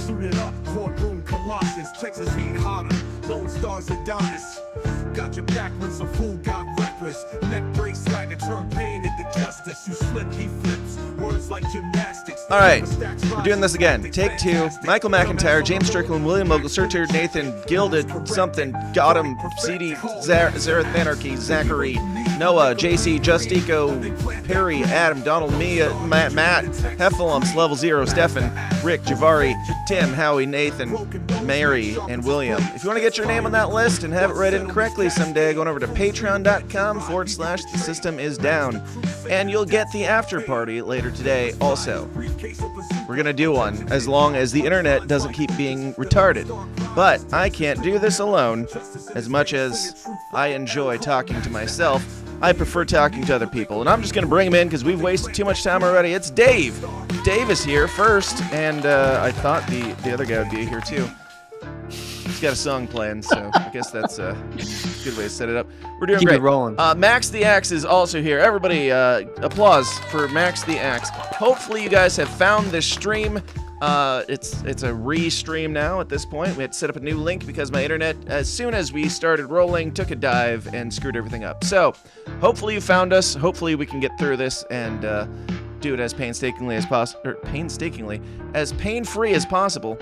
Suited up, courtroom Colossus, Texas heat hotter, Lone Stars Adonis. Got your back when some fool got reckless. Neck breaks like a turn pain into justice. You slip, he flips. Words like gymnastics. All right, we're doing this again. Take two. Michael McIntyre, James Strickland, William Mogul, Sir Turd, Nathan, Gilded, something, Gotham, CD, Zarathanarchy, Zachary, Noah, JC, Justico, Perry, Adam, Donald, Mia, Matt, Heffalumps, Level Zero, Stefan, Rick, Javari, Tim, Howie, Nathan, Mary, and William. If you want to get your name on that list and have it read in correctly someday, go on over to patreon.com/The System Is Down. And you'll get the after party later today also. We're going to do one as long as the internet doesn't keep being retarded. But I can't do this alone. As much as I enjoy talking to myself, I prefer talking to other people. And I'm just going to bring him in because we've wasted too much time already. It's Dave. Dave is here first, and I thought the other guy would be here too. He's got a song playing, so I guess that's a good way to set it up. We're doing Keep great. it rolling. Max the Axe is also here. Everybody, applause for Max the Axe. Hopefully you guys have found this stream. It's a re-stream now at this point. We had to set up a new link because my internet, as soon as we started rolling, took a dive and screwed everything up. So hopefully you found us. Hopefully we can get through this and do it as painstakingly as possible, or painstakingly, as pain-free as possible.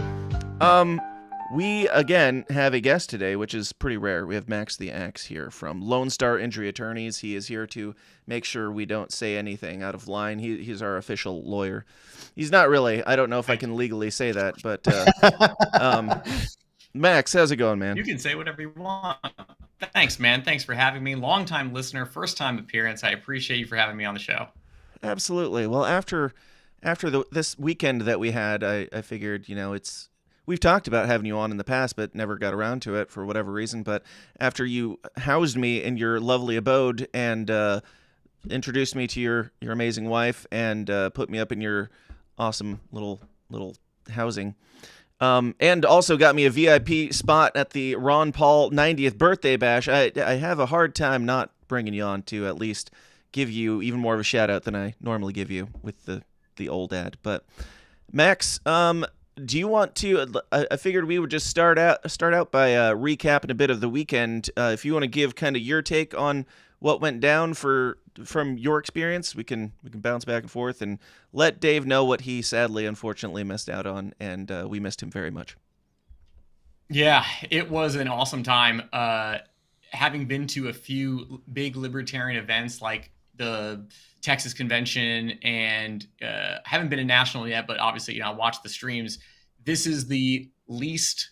We, again, have a guest today, which is pretty rare. We have Max the Axe here from Lonestar Injury Attorneys. He is here to make sure we don't say anything out of line. He's our official lawyer. He's not really. I don't know if I can legally say that, but Max, how's it going, man? You can say whatever you want. Thanks, man. Thanks for having me. Long-time listener, first-time appearance. I appreciate you for having me on the show. Absolutely. Well, after this weekend that we had, I figured, we've talked about having you on in the past, but never got around to it for whatever reason. But after you housed me in your lovely abode and introduced me to your amazing wife and put me up in your awesome little housing, and also got me a VIP spot at the Ron Paul 90th birthday bash, I have a hard time not bringing you on to at least give you even more of a shout out than I normally give you with the old ad. But Max, do you want to? I figured we would just start out by recapping a bit of the weekend. If you want to give kind of your take on what went down from your experience, we can bounce back and forth and let Dave know what he sadly, unfortunately, missed out on, and we missed him very much. Yeah, it was an awesome time. Having been to a few big libertarian events like the Texas convention, and haven't been a national yet, but obviously, I watched the streams. This is the least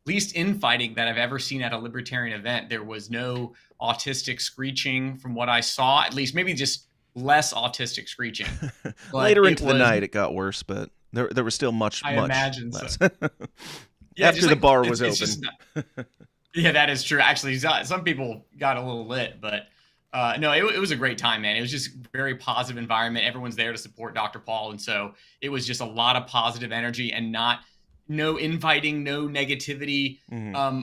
infighting that I've ever seen at a libertarian event. There was no autistic screeching from what I saw, at least maybe just less autistic screeching. Later into the night, it got worse, but there was still much imagine less. So. Yeah, after the bar was open. Yeah, that is true. Actually, some people got a little lit, but no, it was a great time, man. It was just a very positive environment. Everyone's there to support Dr. Paul. And so it was just a lot of positive energy and no infighting, no negativity. Mm-hmm.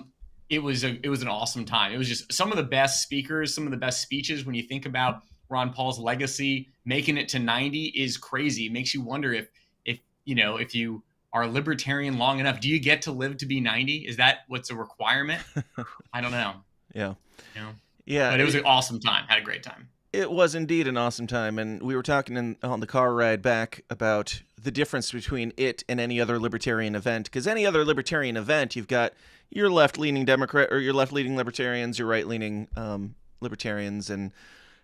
It was an awesome time. It was just some of the best speakers, some of the best speeches. When you think about Ron Paul's legacy, making it to 90 is crazy. It makes you wonder if you are libertarian long enough, do you get to live to be 90? Is that what's a requirement? I don't know. Yeah. Yeah, but it was an awesome time. Had a great time. It was indeed an awesome time, and we were talking on the car ride back about the difference between it and any other libertarian event. Because any other libertarian event, you've got your left-leaning Democrat or your left-leaning libertarians, your right-leaning libertarians, and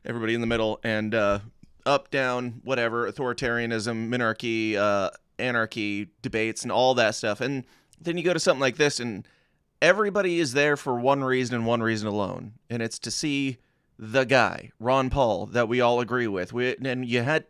everybody in the middle, and up, down, whatever, authoritarianism, minarchy, anarchy debates, and all that stuff. And then you go to something like this, and everybody is there for one reason and one reason alone, and it's to see the guy, Ron Paul, that we all agree with. The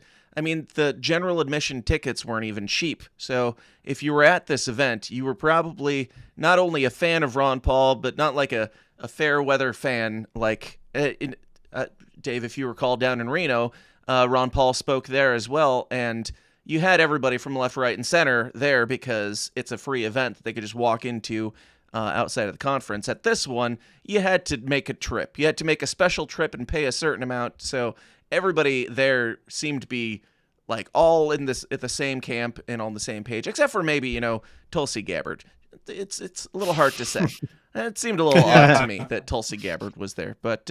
general admission tickets weren't even cheap. So if you were at this event, you were probably not only a fan of Ron Paul, but not like a fair weather fan. Like, Dave, if you recall down in Reno, Ron Paul spoke there as well, and you had everybody from left, right, and center there because it's a free event that they could just walk into outside of the conference. At this one, you had to make a trip. You had to make a special trip and pay a certain amount. So everybody there seemed to be like all in this at the same camp and on the same page, except for maybe, you know, Tulsi Gabbard. It's a little hard to say. It seemed a little odd to me that Tulsi Gabbard was there, but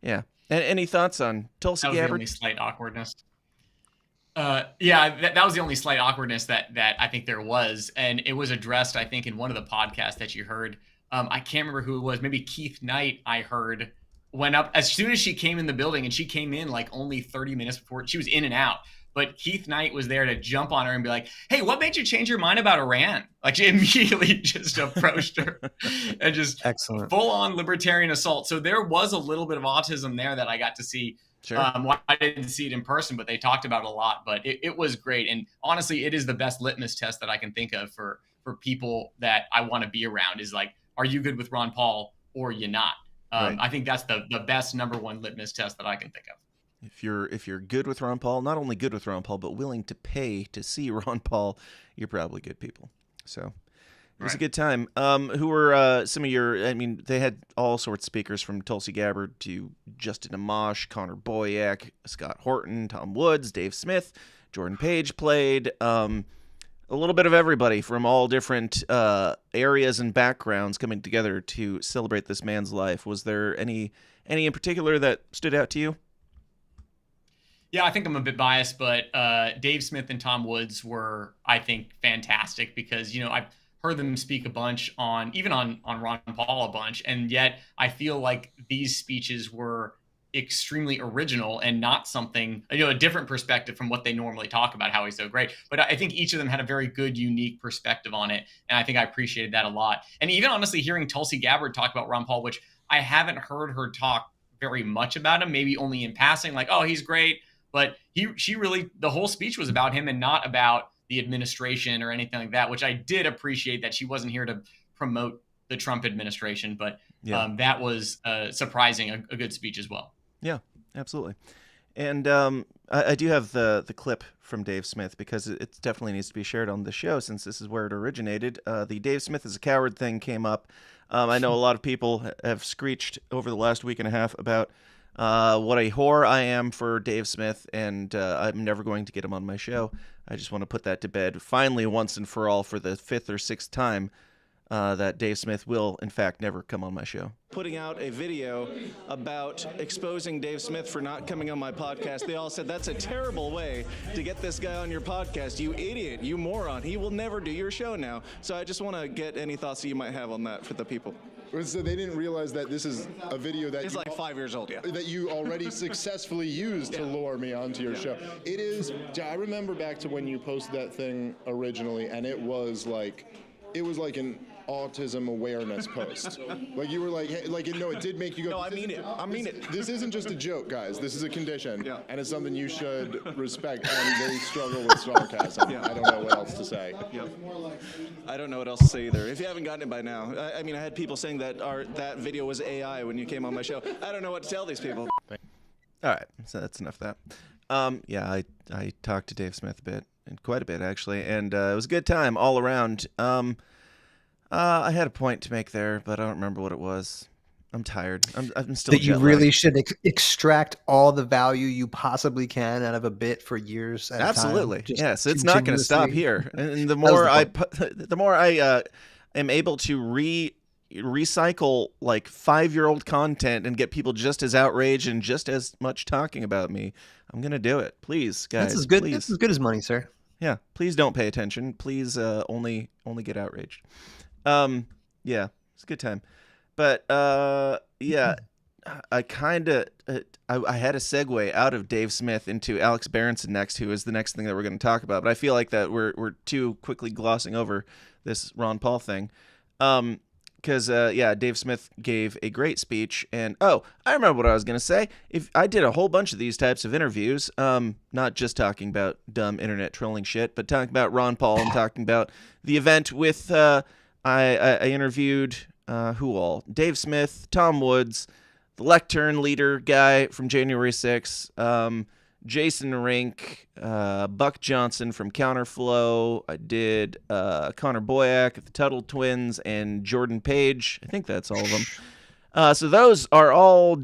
yeah. Any thoughts on Tulsi That was Gabbard? the only slight awkwardness. Yeah, that was the only slight awkwardness that I think there was, and it was addressed, I think, in one of the podcasts that you heard. I can't remember who it was. Maybe Keith Knight, I heard, went up as soon as she came in the building, and she came in like only 30 minutes before. She was in and out. But Keith Knight was there to jump on her and be like, hey, what made you change your mind about Iran? Like, she immediately just approached her and just Excellent. full-on libertarian assault. So there was a little bit of autism there that I got to see. Sure. Well, I didn't see it in person, but they talked about it a lot. But it was great. And honestly, it is the best litmus test that I can think of for people that I want to be around is like, are you good with Ron Paul or you not? Right. I think that's the best number one litmus test that I can think of. If you're good with Ron Paul, not only good with Ron Paul, but willing to pay to see Ron Paul, you're probably good people. So it was a good time. Who were some of your? I mean, they had all sorts of speakers from Tulsi Gabbard to Justin Amash, Connor Boyack, Scott Horton, Tom Woods, Dave Smith, Jordan Page played. A little bit of everybody from all different areas and backgrounds coming together to celebrate this man's life. Was there any in particular that stood out to you? Yeah, I think I'm a bit biased, but Dave Smith and Tom Woods were, I think, fantastic because, you know, I've heard them speak a bunch on Ron Paul a bunch, and yet I feel like these speeches were extremely original and not something, you know, a different perspective from what they normally talk about, how he's so great. But I think each of them had a very good, unique perspective on it, and I think I appreciated that a lot. And even honestly, hearing Tulsi Gabbard talk about Ron Paul, which I haven't heard her talk very much about him, maybe only in passing, like, oh, he's great. But she really, the whole speech was about him and not about the administration or anything like that, which I did appreciate that she wasn't here to promote the Trump administration. But that was surprising, a good speech as well. Yeah, absolutely. And I do have the clip from Dave Smith because it definitely needs to be shared on the show since this is where it originated. The Dave Smith is a coward thing came up. I know a lot of people have screeched over the last week and a half about what a whore I am for Dave Smith, and I'm never going to get him on my show. I just want to put that to bed finally once and for all for the 5th or 6th time that Dave Smith will, in fact, never come on my show. Putting out a video about exposing Dave Smith for not coming on my podcast. They all said, that's a terrible way to get this guy on your podcast. You idiot, you moron. He will never do your show now. So I just want to get any thoughts that you might have on that for the people. So they didn't realize that this is a video that It's like 5 years old, yeah. that you already successfully used to lure me onto your show. It is. I remember back to when you posted that thing originally, and it was like an autism awareness post. Like you were like, hey, like no, it did make you go. No, I mean it. I mean it. This isn't just a joke, guys. This is a condition, Yeah. and it's something you should respect. And they struggle with sarcasm. I don't know what else to say. Yep. I don't know what else to say either. If you haven't gotten it by now, I mean, I had people saying that that video was AI when you came on my show. I don't know what to tell these people. All right, so that's enough of that. Yeah, I talked to Dave Smith a bit, and quite a bit actually, and it was a good time all around. I had a point to make there, but I don't remember what it was. I'm tired. I'm still that you jet really lagged. should extract all the value you possibly can out of a bit for years at Absolutely. a time. Just Yes, it's not going to stop continuously. here. And the the more I am able to recycle like 5-year-old content and get people just as outraged and just as much talking about me, I'm going to do it. Please, guys. That's as good. Please. That's as good as money, sir. Yeah, please don't pay attention. Please only get outraged. Yeah, it's a good time. But yeah, I kind of I had a segue out of Dave Smith into Alex Berenson next, who is the next thing that we're going to talk about. But I feel like that we're too quickly glossing over this Ron Paul thing. Because yeah, Dave Smith gave a great speech, and I remember what I was going to say. If I did a whole bunch of these types of interviews, not just talking about dumb internet trolling shit, but talking about Ron Paul and talking about the event with I interviewed who all? Dave Smith, Tom Woods, the Lectern leader guy from January 6th, Jason Rink, Buck Johnson from Counterflow. I did Connor Boyack of the Tuttle Twins and Jordan Page. I think that's all of them. So those are all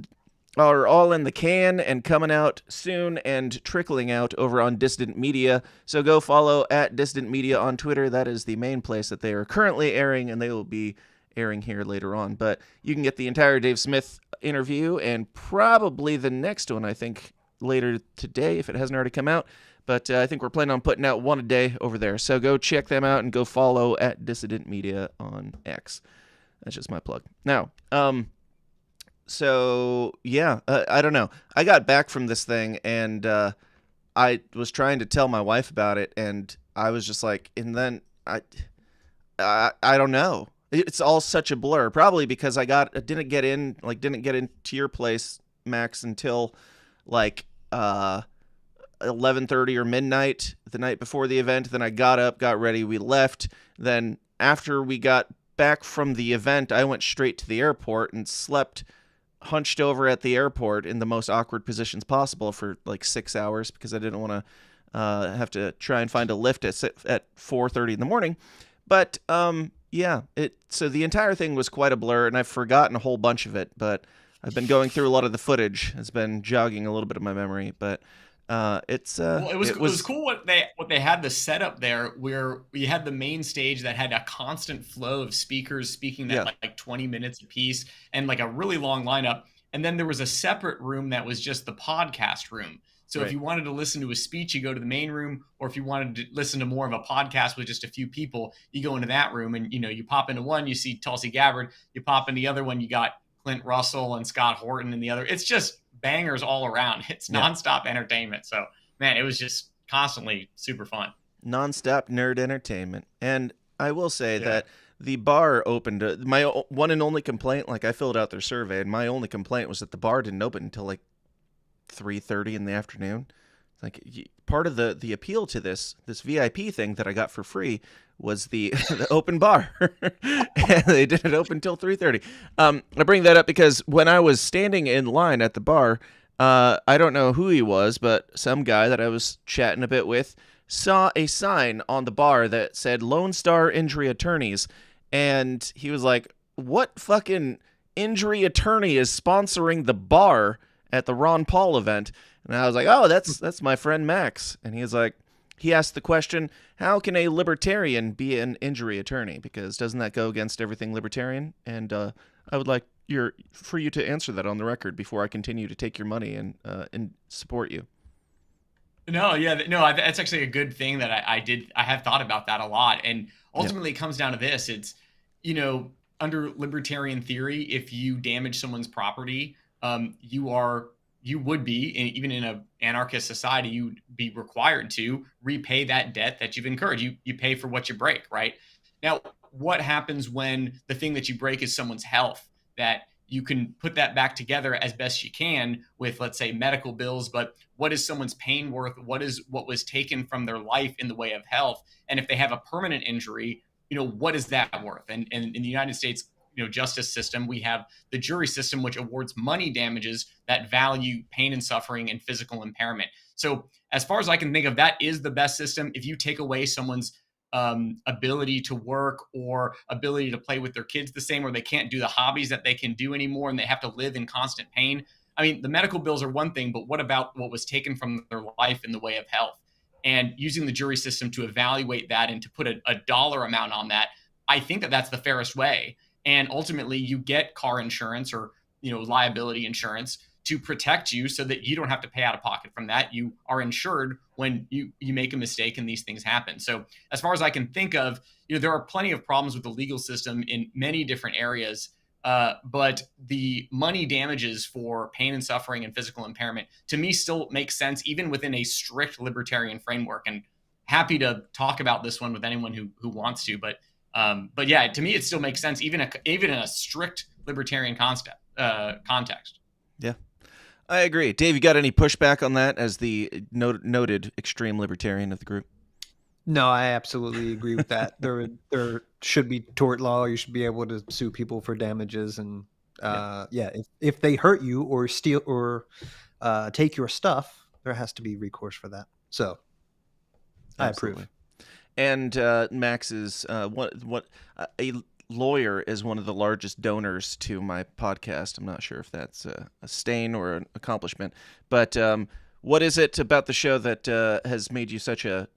are all in the can and coming out soon and trickling out over on Dissident Media. So go follow at Dissident Media on Twitter. That is the main place that they are currently airing, and they will be airing here later on. But you can get the entire Dave Smith interview and probably the next one, I think, later today if it hasn't already come out. But I think we're planning on putting out one a day over there. So go check them out and go follow at Dissident Media on X. That's just my plug. Now, so yeah, I don't know. I got back from this thing and I was trying to tell my wife about it, and I was just like, and then I don't know. It's all such a blur. Probably because I didn't get into your place, Max, until like 11:30 or midnight the night before the event. Then I got up, got ready, we left. Then after we got back from the event, I went straight to the airport and slept hunched over at the airport in the most awkward positions possible for like 6 hours because I didn't want to have to try and find a lift at 4:30 in the morning. But yeah, so the entire thing was quite a blur, and I've forgotten a whole bunch of it, but I've been going through a lot of the footage. It's been jogging a little bit of my memory, but it was cool what they had the setup there, where we had the main stage that had a constant flow of speakers speaking that like 20 minutes a piece and like a really long lineup. And then there was a separate room that was just the podcast room. So if you wanted to listen to a speech, you go to the main room, or if you wanted to listen to more of a podcast with just a few people, you go into that room and, you pop into one, you see Tulsi Gabbard, you pop in the other one, you got Clint Russell and Scott Horton in the other. It's just bangers all around. It's nonstop entertainment. So, man, it was just constantly super fun. Nonstop nerd entertainment. And I will say that the bar opened. My one and only complaint, like I filled out their survey, and my only complaint was that the bar didn't open until like 3:30 in the afternoon. Like part of the appeal to this VIP thing that I got for free was the open bar. And they didn't open until 3:30. I bring that up because when I was standing in line at the bar, I don't know who he was, but some guy that I was chatting a bit with saw a sign on the bar that said Lonestar Injury Attorneys, and he was like, "What fucking injury attorney is sponsoring the bar at the Ron Paul event?" And I was like, "Oh, that's my friend Max." And he was like, he asked the question, how can a libertarian be an injury attorney? Because doesn't that go against everything libertarian? And I would like for you to answer that on the record before I continue to take your money and support you. No, that's actually a good thing that I have thought about that a lot. And ultimately it comes down to this. It's, under libertarian theory, if you damage someone's property, you would be, even in an anarchist society, you'd be required to repay that debt that you've incurred. You pay for what you break, right? Now, what happens when the thing that you break is someone's health? That you can put that back together as best you can with, let's say, medical bills, but what is someone's pain worth? What was taken from their life in the way of health? And if they have a permanent injury, what is that worth? And in the United States, justice system, we have the jury system, which awards money damages that value pain and suffering and physical impairment. So as far as I can think of, that is the best system. If you take away someone's ability to work or ability to play with their kids the same, or they can't do the hobbies that they can do anymore and they have to live in constant pain. I mean, the medical bills are one thing, but what about what was taken from their life in the way of health? And using the jury system to evaluate that and to put a dollar amount on that, I think that that's the fairest way. And ultimately, you get car insurance or liability insurance to protect you so that you don't have to pay out of pocket from that. You are insured when you make a mistake and these things happen. So as far as I can think of, there are plenty of problems with the legal system in many different areas. But the money damages for pain and suffering and physical impairment, to me, still makes sense, even within a strict libertarian framework. And happy to talk about this one with anyone who wants to. But yeah, to me, it still makes sense, even in a strict libertarian context. Yeah, I agree. Dave, you got any pushback on that as the noted extreme libertarian of the group? No, I absolutely agree with that. There should be tort law. You should be able to sue people for damages, and if they hurt you or steal or take your stuff, there has to be recourse for that. So, I approve. And Max is a lawyer is one of the largest donors to my podcast. I'm not sure if that's a stain or an accomplishment, but what is it about the show that has made you such a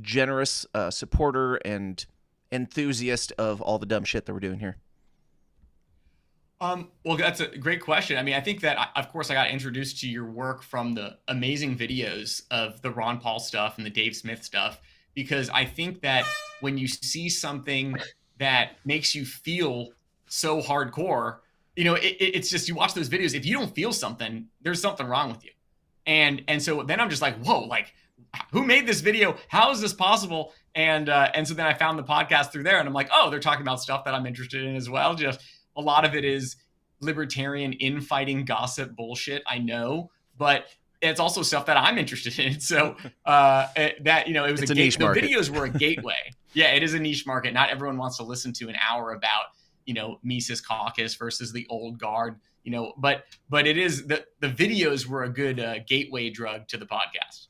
generous supporter and enthusiast of all the dumb shit that we're doing here? Well, that's a great question. I mean, I think that, of course, I got introduced to your work from the amazing videos of the Ron Paul stuff and the Dave Smith stuff, because I think that when you see something that makes you feel so hardcore, it's just, you watch those videos. If you don't feel something, there's something wrong with you. And so then I'm just like, whoa, like, who made this video? How is this possible? And so then I found the podcast through there, and I'm like, oh, they're talking about stuff that I'm interested in as well. Just a lot of it is libertarian infighting gossip bullshit, I know, but it's also stuff that I'm interested in. So it was it's a niche the market. videos were a gateway. Yeah, it is a niche market. Not everyone wants to listen to an hour about, Mises Caucus versus the old guard, but it is the videos were a good gateway drug to the podcast.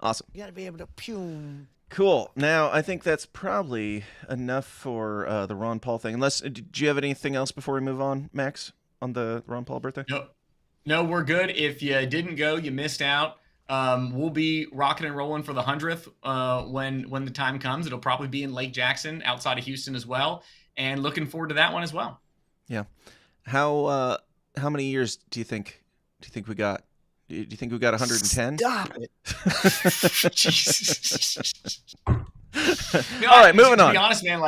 Awesome. You gotta be able to pume. Cool. Now, I think that's probably enough for the Ron Paul thing. Unless, do you have anything else before we move on, Max, on the Ron Paul birthday? No, we're good. If you didn't go, you missed out. We'll be rocking and rolling for the 100th when the time comes. It'll probably be in Lake Jackson, outside of Houston as well, and looking forward to that one as well. Yeah. How many years do you think we got? Do you think we got 110? Stop it. All right, moving on. To be honest, man,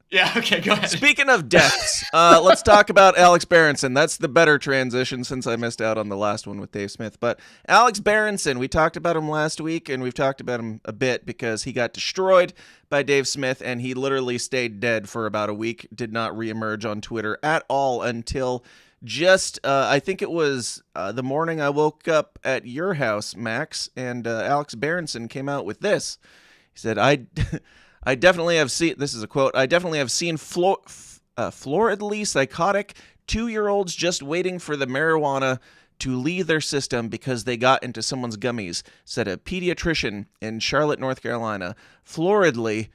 yeah, okay, go ahead. Speaking of deaths, let's talk about Alex Berenson. That's the better transition since I missed out on the last one with Dave Smith. But Alex Berenson, we talked about him last week, and we've talked about him a bit because he got destroyed by Dave Smith, and he literally stayed dead for about a week, did not reemerge on Twitter at all until just, I think it was the morning I woke up at your house, Max, and Alex Berenson came out with this. He said, I definitely have seen, this is a quote, I definitely have seen floridly psychotic 2-year-olds just waiting for the marijuana to leave their system because they got into someone's gummies, said a pediatrician in Charlotte, North Carolina. Floridly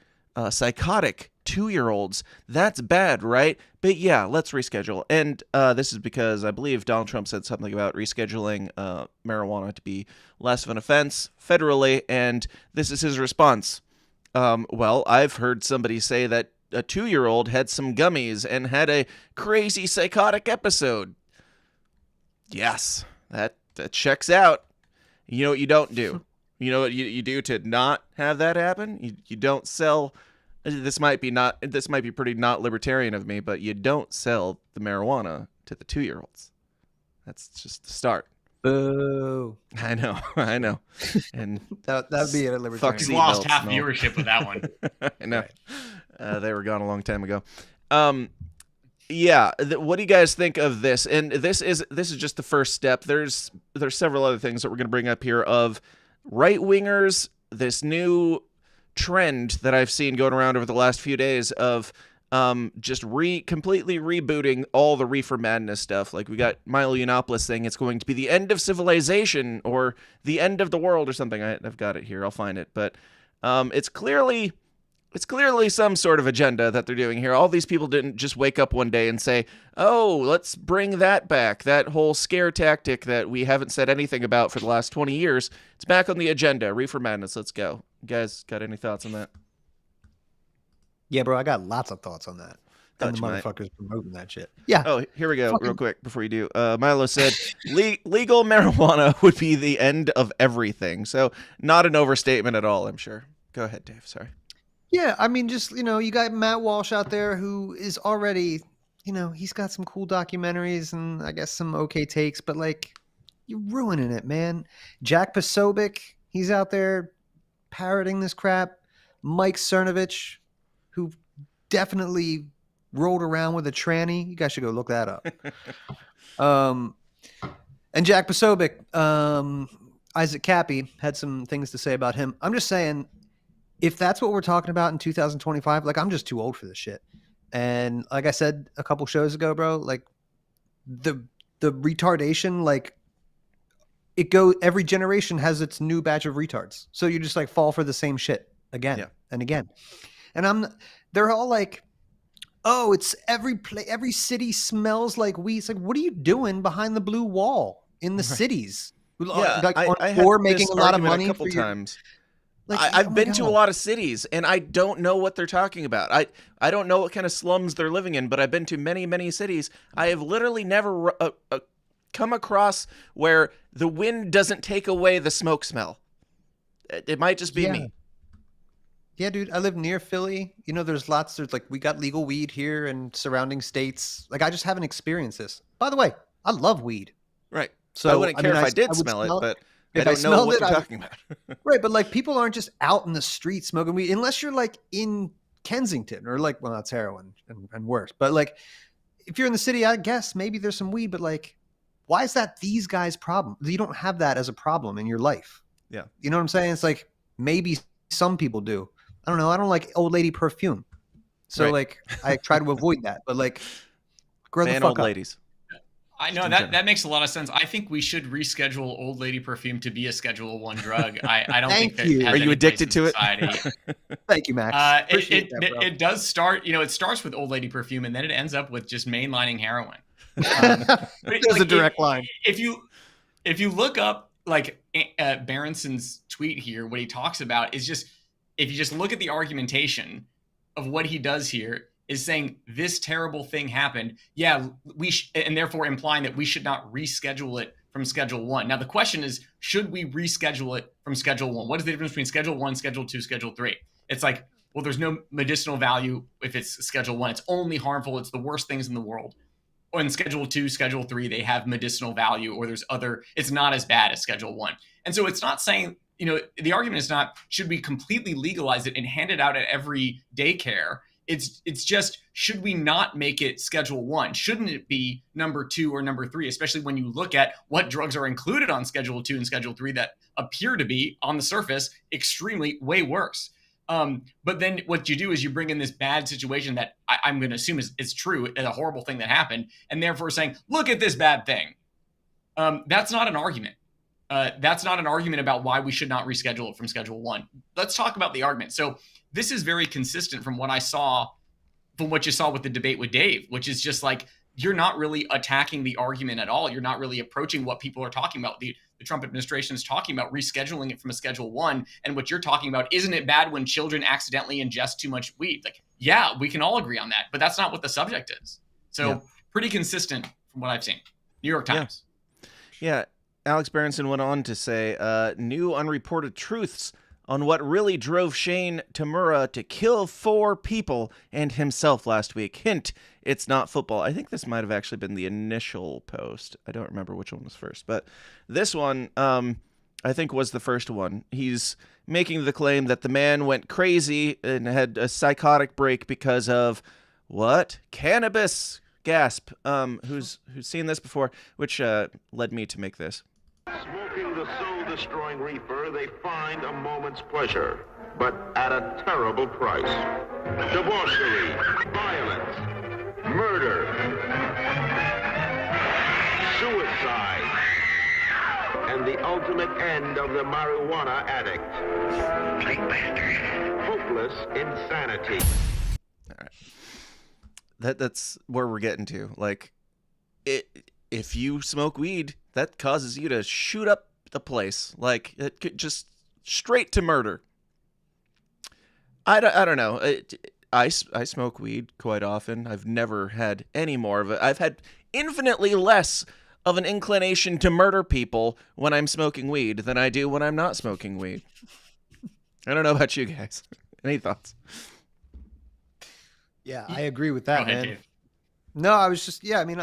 psychotic 2-year-olds. That's bad, right? But yeah, let's reschedule. And this is because I believe Donald Trump said something about rescheduling marijuana to be less of an offense federally, and this is his response. Well, I've heard somebody say that a 2-year-old had some gummies and had a crazy psychotic episode. Yes, that checks out. You know what you don't do? You know what you do to not have that happen? You don't sell. This might be pretty not libertarian of me, but you don't sell the marijuana to the 2-year-olds. That's just the start. Boo. I know. And that'd be a libertarian. He's lost half viewership with that one. I know. They were gone a long time ago. Yeah. What do you guys think of this? And this is just the first step. There's several other things that we're going to bring up here of right wingers. This new trend that I've seen going around over the last few days of just completely rebooting all the Reefer Madness stuff. Like we got Milo Yiannopoulos saying it's going to be the end of civilization or the end of the world or something. I've got it here. I'll find it. But it's clearly some sort of agenda that they're doing here. All these people didn't just wake up one day and say, oh, let's bring that back. That whole scare tactic that we haven't said anything about for the last 20 years. It's back on the agenda. Reefer Madness. Let's go. You guys got any thoughts on that? Yeah, bro, I got lots of thoughts on that. And the Thought you might. motherfuckers promoting that shit. Yeah. Oh, here we go. Real quick before you do. Milo said legal marijuana would be the end of everything. So not an overstatement at all, I'm sure. Go ahead, Dave. Sorry. Yeah, I mean, just, you got Matt Walsh out there who is already, he's got some cool documentaries and I guess some okay takes, but you're ruining it, man. Jack Posobiec, he's out there parroting this crap. Mike Cernovich, who definitely rolled around with a tranny. You guys should go look that up. And Jack Posobiec, Isaac Cappy had some things to say about him. I'm just saying, if that's what we're talking about in 2025, I'm just too old for this shit. And like I said a couple shows ago, bro, the retardation, every generation has its new batch of retards. So you just fall for the same shit again and again. And they're all oh, it's every city smells like weed. It's like, what are you doing behind the blue wall in the cities? Yeah, Like on I tour had making this a lot of argument money a couple for your, times. like, I've oh my been to a God. lot of cities, and I don't know what they're talking about. I don't know what kind of slums they're living in, but I've been to many, many cities. I have literally never come across where the wind doesn't take away the smoke smell. It might just be me. Yeah, dude, I live near Philly. You know, there's like, we got legal weed here and surrounding states. Like, I just haven't experienced this. By the way, I love weed. Right. So I wouldn't care if I did would smell it, but I if don't know smelled what it, you're talking about. Right, but like, people aren't just out in the street smoking weed unless you're like in Kensington or like, well, that's heroin and worse. But like, if you're in the city, I guess maybe there's some weed, but like, why is that these guys' problem? You don't have that as a problem in your life. Yeah. You know what I'm saying? It's like, maybe some people do. I don't know. I don't like old lady perfume. So Right. like, I try to avoid that, but like, grow the Ban fuck old up. ladies. I know that makes a lot of sense. I think we should reschedule old lady perfume to be a Schedule 1 drug. I don't think that you. has Are you any addicted place in to it? society. Thank you, Max. Appreciate that, bro. It does start, it starts with old lady perfume and then it ends up with just mainlining heroin. There's a direct line. If you look up like Berenson's tweet here, what he talks about is just, if you just look at the argumentation of what he does here, is saying this terrible thing happened. Yeah, and therefore implying that we should not reschedule it from Schedule 1. Now the question is, should we reschedule it from Schedule 1? What is the difference between Schedule 1, Schedule 2, Schedule 3? It's like, well, there's no medicinal value if it's Schedule 1. It's only harmful. It's the worst things in the world. Or in Schedule 2, Schedule 3, they have medicinal value, or it's not as bad as Schedule 1. And so it's not saying, the argument is not, should we completely legalize it and hand it out at every daycare? It's just, should we not make it Schedule 1? Shouldn't it be number 2 or number 3, especially when you look at what drugs are included on Schedule 2 and Schedule 3 that appear to be, on the surface, extremely way worse. But then what you do is you bring in this bad situation that I'm going to assume is true, a horrible thing that happened, and therefore saying, look at this bad thing. That's not an argument. That's not an argument about why we should not reschedule it from Schedule 1. Let's talk about the argument. So this is very consistent from what you saw with the debate with Dave, which is just like, you're not really attacking the argument at all. You're not really approaching what people are talking about. The Trump administration is talking about rescheduling it from a Schedule 1. And what you're talking about, isn't it bad when children accidentally ingest too much weed? Like, yeah, we can all agree on that, but that's not what the subject is. So pretty consistent from what I've seen. New York Times. Yeah. Alex Berenson went on to say, new unreported truths on what really drove Shane Tamura to kill 4 people and himself last week. Hint, it's not football. I think this might have actually been the initial post. I don't remember which one was first, but this one, I think, was the first one. He's making the claim that the man went crazy and had a psychotic break because of what? Cannabis. Gasp. Who's seen this before? Which led me to make this. Smoking the soul-destroying reefer, they find a moment's pleasure, but at a terrible price. Debauchery, violence, murder, suicide, and the ultimate end of the marijuana addict. Hopeless insanity. All right. That's where we're getting to. Like, if you smoke weed, that causes you to shoot up the place. Like, it could just straight to murder. I don't know. I smoke weed quite often. I've never had any more of it. I've had infinitely less of an inclination to murder people when I'm smoking weed than I do when I'm not smoking weed. I don't know about you guys. Any thoughts? Yeah, I agree with that, Go ahead, man. Dave. No, I was just, I mean,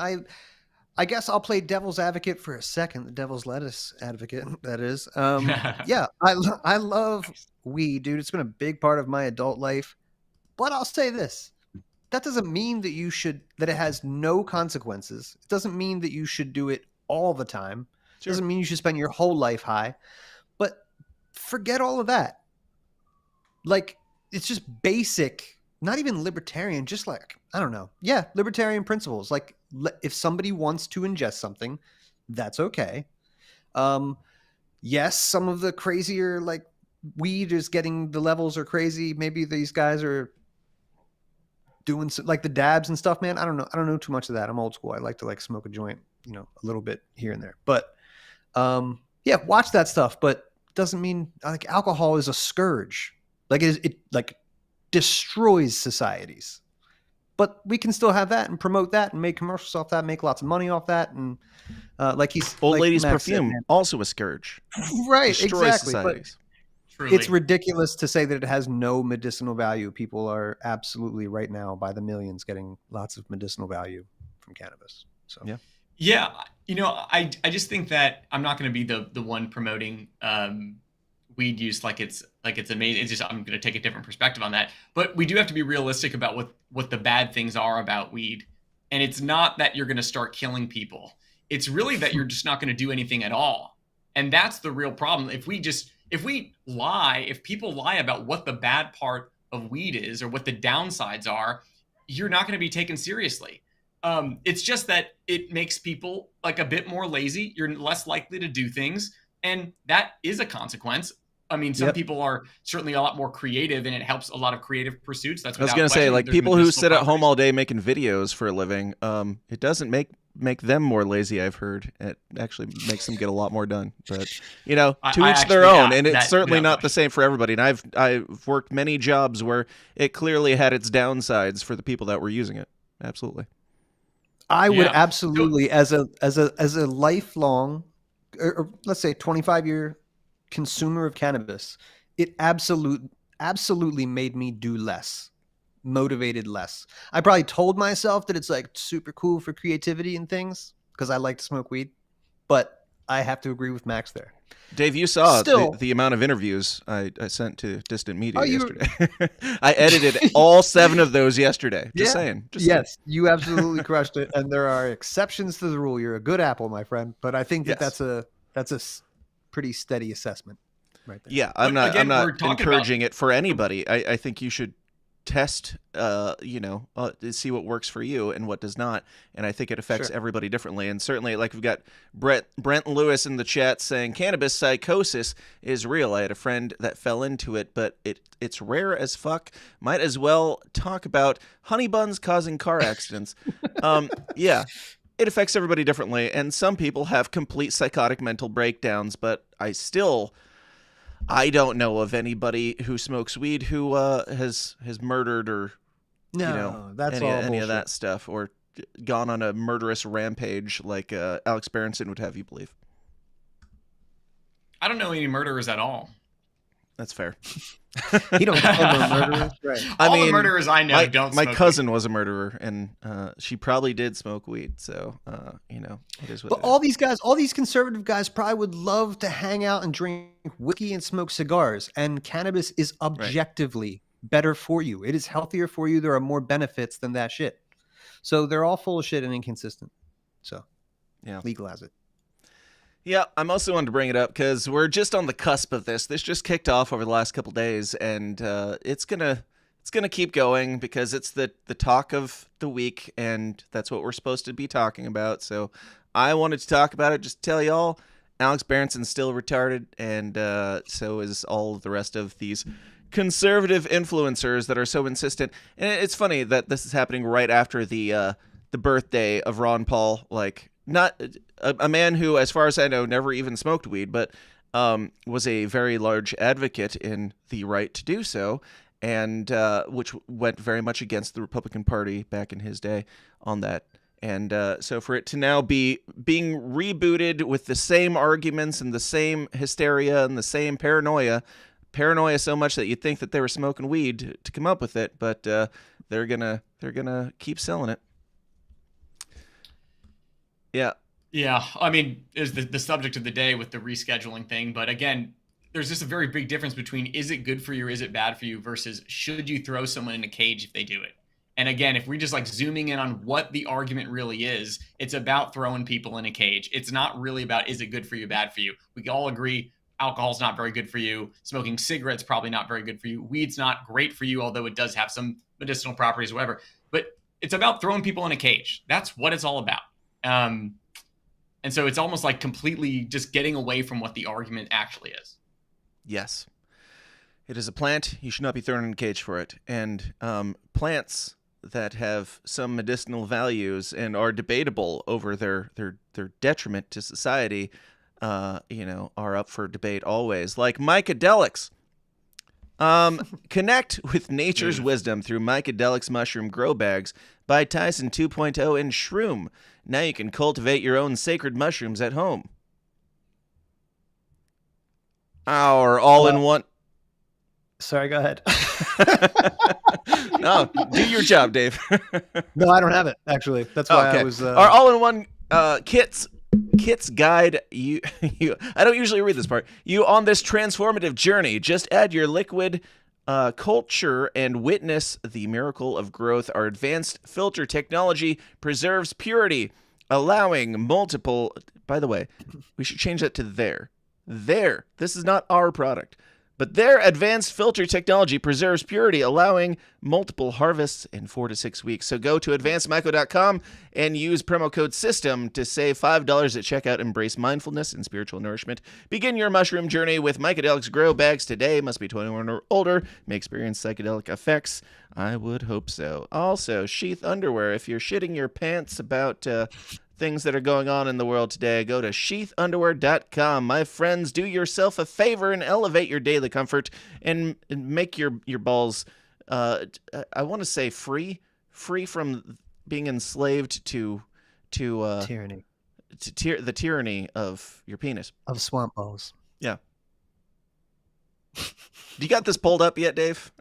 I guess I'll play devil's advocate for a second, the devil's lettuce advocate, that is. Yeah, I love weed, dude. It's been a big part of my adult life. But I'll say this. That doesn't mean that it has no consequences. It doesn't mean that you should do it all the time. It doesn't mean you should spend your whole life high. But forget all of that. Like, it's just basic, not even libertarian, just like, I don't know. Yeah, libertarian principles. Like, if somebody wants to ingest something, that's okay. Yes, some of the crazier, like, weed is getting, the levels are crazy. Maybe these guys are doing like the dabs and stuff, man. I don't know too much of that. I'm old school. I like to smoke a joint, a little bit here and there. But yeah, watch that stuff. But doesn't mean like alcohol is a scourge. Like it like destroys societies. But we can still have that and promote that and make commercials off that, make lots of money off that, and old like ladies' Max perfume, said, also a scourge. Right? Destroys Exactly. societies. Truly. It's ridiculous to say that it has no medicinal value. People are absolutely right now by the millions getting lots of medicinal value from cannabis. So Yeah, I just think that I'm not going to be the one promoting weed use like it's amazing. It's just I'm going to take a different perspective on that. But we do have to be realistic about what the bad things are about weed. And it's not that you're going to start killing people. It's really that you're just not going to do anything at all. And that's the real problem. If people lie about what the bad part of weed is or what the downsides are, you're not going to be taken seriously. It's just that it makes people like a bit more lazy. You're less likely to do things. And that is a consequence. I mean, some people are certainly a lot more creative, and it helps a lot of creative pursuits. That's I was going to say, like people who sit at home all day making videos for a living, it doesn't make them more lazy. I've heard it actually makes them get a lot more done. But to each their own, and it's certainly not the same for everybody. And I've worked many jobs where it clearly had its downsides for the people that were using it. Absolutely. I would absolutely, as a lifelong, or let's say 25-year consumer of cannabis, it absolutely made me do less, motivated less. I probably told myself that it's like super cool for creativity and things because I like to smoke weed, but I have to agree with Max there. Dave, you saw the amount of interviews I sent to Distant Media yesterday. I edited all 7 of those yesterday. Just saying. You absolutely crushed it. And there are exceptions to the rule. You're a good apple, my friend. But I think that's a pretty steady assessment right there. Yeah, I'm not encouraging it for anybody. I think you should test, see what works for you and what does not. And I think it affects everybody differently. And certainly, like we've got Brent Lewis in the chat saying cannabis psychosis is real. I had a friend that fell into it, but it's rare as fuck. Might as well talk about honey buns causing car accidents. It affects everybody differently. And some people have complete psychotic mental breakdowns, but I don't know of anybody who smokes weed who has murdered or any of that stuff or gone on a murderous rampage like Alex Berenson would have you believe. I don't know any murderers at all. That's fair. He don't know murderers, right? All the murderers I know don't smoke my cousin weed. was a murderer, and she probably did smoke weed. So, it is what But all these guys, all these conservative guys probably would love to hang out and drink whiskey and smoke cigars. And cannabis is objectively better for you. It is healthier for you. There are more benefits than that shit. So they're all full of shit and inconsistent. So legalize it. Yeah, I mostly wanted to bring it up because we're just on the cusp of this. This just kicked off over the last couple days, and it's gonna keep going because it's the talk of the week, and that's what we're supposed to be talking about. So I wanted to talk about it. Just tell y'all, Alex Berenson's still retarded, and so is all the rest of these conservative influencers that are so insistent. And it's funny that this is happening right after the birthday of Ron Paul, like. Not a man who, as far as I know, never even smoked weed, but was a very large advocate in the right to do so, and which went very much against the Republican Party back in his day on that. And so for it to now be being rebooted with the same arguments and the same hysteria and the same paranoia so much that you'd think that they were smoking weed to come up with it, but they're gonna keep selling it. Yeah. Yeah. I mean, is the subject of the day with the rescheduling thing. But again, there's just a very big difference between is it good for you or is it bad for you versus should you throw someone in a cage if they do it? And again, if we're just like zooming in on what the argument really is, it's about throwing people in a cage. It's not really about is it good for you, bad for you. We all agree alcohol's not very good for you. Smoking cigarettes probably not very good for you. Weed's not great for you, although it does have some medicinal properties or whatever. But it's about throwing people in a cage. That's what it's all about. And so it's almost like completely just getting away from what the argument actually is. Yes. It is a plant. You should not be thrown in a cage for it. And plants that have some medicinal values and are debatable over their detriment to society, are up for debate always, like mycadelics. Connect with nature's wisdom through mycadelics mushroom grow bags by Tyson 2.0 and Shroom. Now you can cultivate your own sacred mushrooms at home. Our all-in-one... Sorry, go ahead. No, do your job, Dave. No, I don't have it, actually. That's why Okay. I was... Our all-in-one kits guide you I don't usually read this part. You on this transformative journey. Just add your liquid culture and witness the miracle of growth. Our advanced filter technology preserves purity, allowing multiple... By the way, we should change that to their. This is not our product. But their advanced filter technology preserves purity, allowing multiple harvests in 4 to 6 weeks. So go to advancedmyco.com and use promo code SYSTEM to save $5 at checkout. Embrace mindfulness and spiritual nourishment. Begin your mushroom journey with Mycadelics grow bags today. Must be 21 or older. May experience psychedelic effects. I would hope so. Also, sheath underwear. If you're shitting your pants about... things that are going on in the world today, go to sheathunderwear.com. My friends, do yourself a favor and elevate your daily comfort and make your balls, I want to say free from being enslaved to tyranny. The tyranny of your penis. Of swamp balls. Yeah. Do you got this pulled up yet, Dave?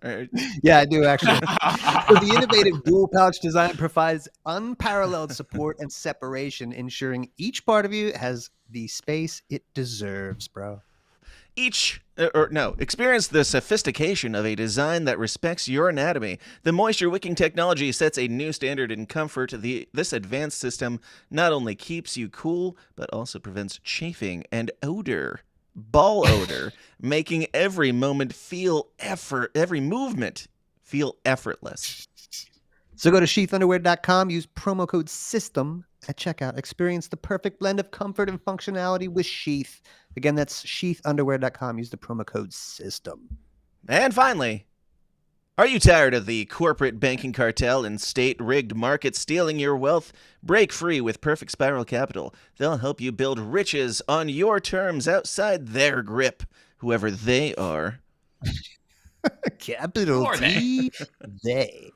Yeah, I do, actually. So the innovative dual pouch design provides unparalleled support and separation, ensuring each part of you has the space it deserves, bro. Experience the sophistication of a design that respects your anatomy. The moisture wicking technology sets a new standard in comfort. This advanced system not only keeps you cool, but also prevents chafing and ball odor, making every movement feel effortless. So go to sheathunderwear.com, use promo code SYSTEM at checkout. Experience the perfect blend of comfort and functionality with Sheath. Again, that's sheathunderwear.com. Use the promo code SYSTEM. And finally, are you tired of the corporate banking cartel and state-rigged market stealing your wealth? Break free with Perfect Spiral Capital. They'll help you build riches on your terms outside their grip, whoever they are. Capital T. They.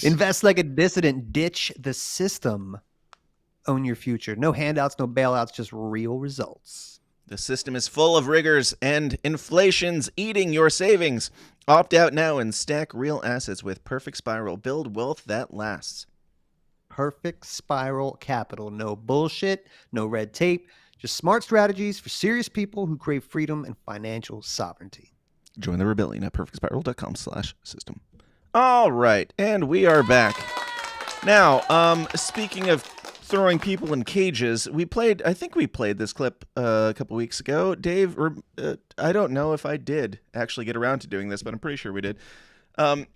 Invest like a dissident. Ditch the system. Own your future. No handouts, no bailouts, just real results. The system is full of rigors and inflation's eating your savings. Opt out now and stack real assets with Perfect Spiral. Build wealth that lasts. Perfect Spiral Capital. No bullshit, no red tape, just smart strategies for serious people who crave freedom and financial sovereignty. Join the rebellion at perfectspiral.com/system. All right, and we are back. Now, speaking of throwing people in cages, I think we played this clip a couple weeks ago. Dave, I don't know if I did actually get around to doing this, but I'm pretty sure we did.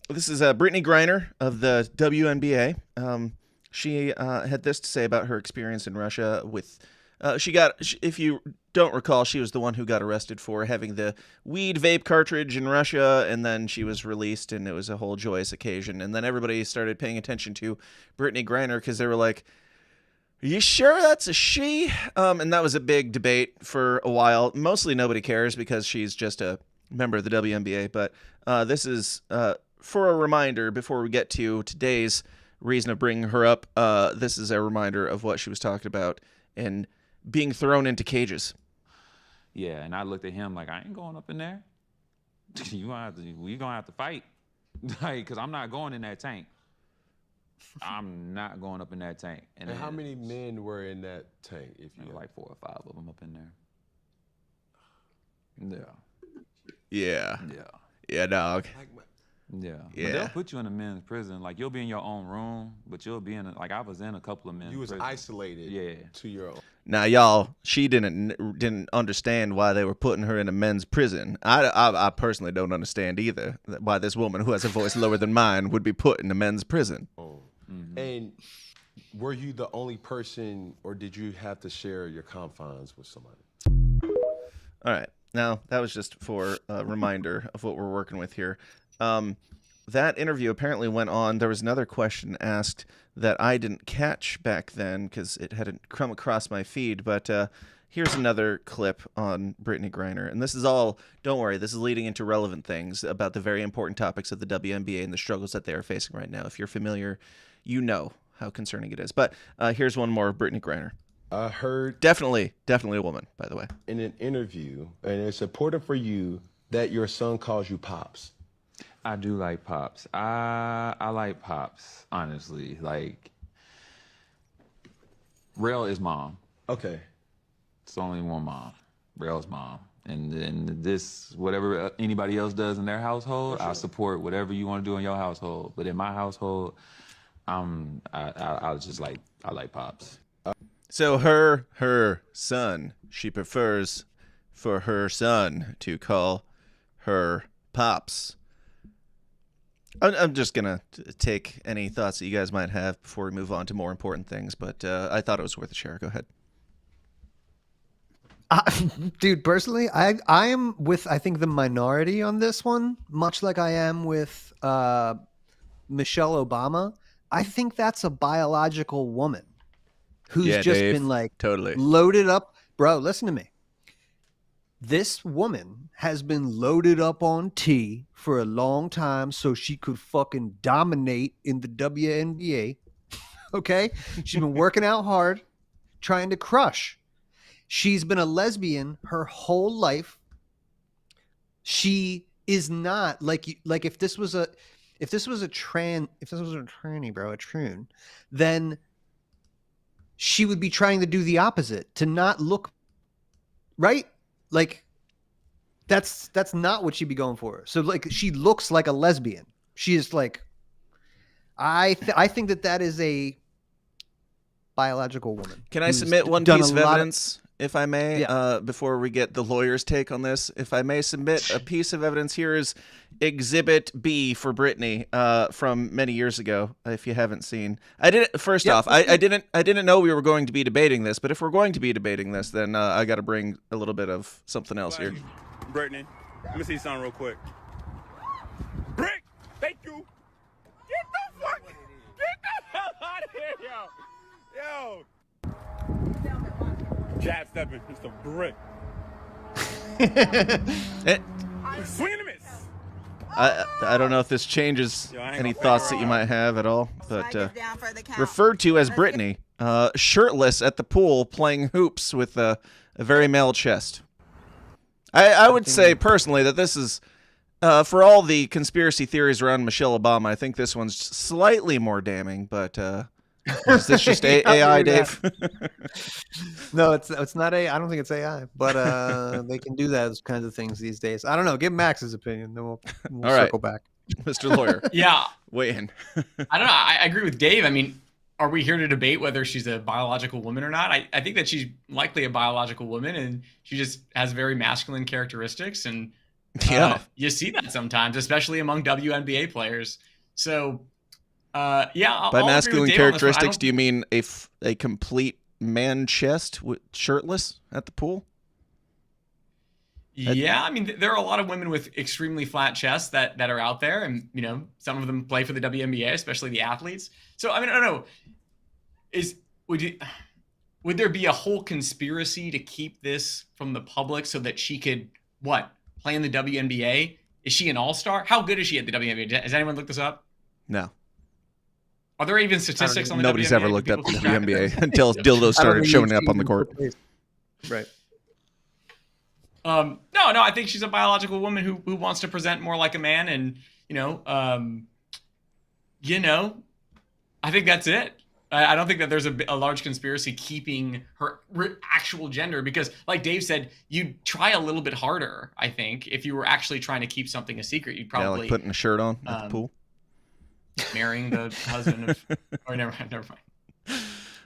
This is Britney Griner of the WNBA. She had this to say about her experience in Russia with... if you don't recall, she was the one who got arrested for having the weed vape cartridge in Russia, and then she was released, and it was a whole joyous occasion. And then everybody started paying attention to Britney Griner because they were like, "Are you sure that's a she?" And that was a big debate for a while. Mostly nobody cares because she's just a member of the WNBA. But this is for a reminder before we get to today's reason of bringing her up. This is a reminder of what she was talking about and being thrown into cages. Yeah, and I looked at him like, I ain't going up in there. We gonna have to fight, like, cause I'm not going in that tank. I'm not going up in that tank. And how many men were in that tank? If you like 4 or 5 of them up in there. Yeah, dog. Yeah. But they'll put you in a men's prison. Like, you'll be in your own room, but you'll be in like, I was in a couple of men's You was prisons. isolated to your own. Now, y'all, she didn't understand why they were putting her in a men's prison. I personally don't understand either why this woman who has a voice lower than mine would be put in a men's prison. Oh. Mm-hmm. And were you the only person, or did you have to share your confines with somebody? All right. Now, that was just for a reminder of what we're working with here. that interview apparently went on. There was another question asked that I didn't catch back then because it hadn't come across my feed. But here's another clip on Britney Griner. And this is all, don't worry, this is leading into relevant things about the very important topics of the WNBA and the struggles that they are facing right now. If you're familiar, you know how concerning it is. But here's one more of Britney Griner. I heard Definitely a woman, by the way. in an interview, and it's important for you that your son calls you Pops. I do like Pops. I like Pops, honestly. Like, Rail is mom. Okay. It's only one mom. Rail's mom. And then this, whatever anybody else does in their household, I support whatever you want to do in your household. But in my household, I like Pops. So her son, she prefers for her son to call her Pops. I'm just going to take any thoughts that you guys might have before we move on to more important things, but I thought it was worth a share. Go ahead. Dude, personally, I am with, I think, the minority on this one, much like I am with Michelle Obama. I think that's a biological woman who's just Dave, been like totally loaded up. Bro, listen to me. This woman has been loaded up on tea for a long time so she could fucking dominate in the WNBA. Okay? She's been working out hard, trying to crush. She's been a lesbian her whole life. She is not like if this was a tranny, bro, a troon, then she would be trying to do the opposite, to not look right. Like that's not what she'd be going for. So like she looks like a lesbian. She is like, I think that is a biological woman. Can I submit one piece of evidence, if I may, Yeah. before we get the lawyer's take on this? If I may submit a piece of evidence, here is Exhibit B for Britney from many years ago. If you haven't seen, I didn't know we were going to be debating this, but if we're going to be debating this, then I got to bring a little bit of something else here. Brittany, let me see something real quick. Brick, thank you. Get the hell out of here, yo. Jab stepping, just a brick. Swing and a miss. I don't know if this changes any thoughts that you might have at all, but referred to as Britney, shirtless at the pool playing hoops with a very male chest. I would say personally that this is, for all the conspiracy theories around Michelle Obama, I think this one's slightly more damning, but is this just AI, Dave? No, it's not AI. I don't think it's AI, but they can do those kinds of things these days. I don't know. Give Max's opinion, then we'll All right. circle back. Mr. Lawyer. Yeah. Weigh in. I don't know. I agree with Dave. I mean, are we here to debate whether she's a biological woman or not? I think that she's likely a biological woman, and she just has very masculine characteristics. And you see that sometimes, especially among WNBA players. So, By masculine characteristics, do you mean a complete man chest shirtless at the pool? Yeah, I mean, there are a lot of women with extremely flat chests that are out there, and some of them play for the WNBA, especially the athletes. So I mean, I don't know. Would there be a whole conspiracy to keep this from the public so that she could play in the WNBA? Is she an all-star? How good is she at the WNBA? Has anyone looked this up? No. Are there even statistics on the Nobody's WNBA? ever looked up the WNBA until dildos started showing up on the court. Right. No, I think she's a biological woman who wants to present more like a man, and I think that's it. I don't think that there's a large conspiracy keeping her actual gender, because, like Dave said, you'd try a little bit harder. I think if you were actually trying to keep something a secret, you'd probably like putting a shirt on at the pool, marrying the husband of. Or never mind.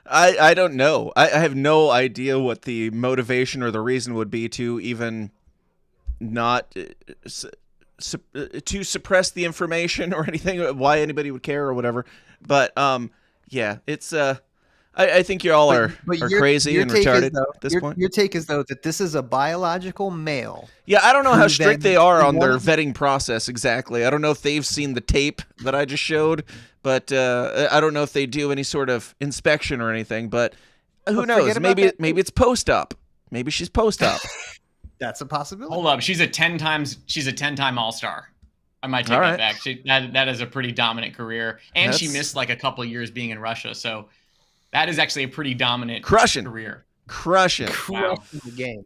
I don't know. I have no idea what the motivation or the reason would be to even not to suppress the information or anything, why anybody would care or whatever. But yeah, it's I think you all are crazy and retarded at this point. Your take is, though, that this is a biological male. Yeah, I don't know how strict they are on their vetting process exactly. I don't know if they've seen the tape that I just showed, but I don't know if they do any sort of inspection or anything. But who knows? Maybe it's post-op. Maybe she's post-op. That's a possibility. Hold up, she's a 10-time All-Star. I might take that back. That is a pretty dominant career, and she missed like a couple of years being in Russia, so that is actually a pretty dominant career. Crushing the game.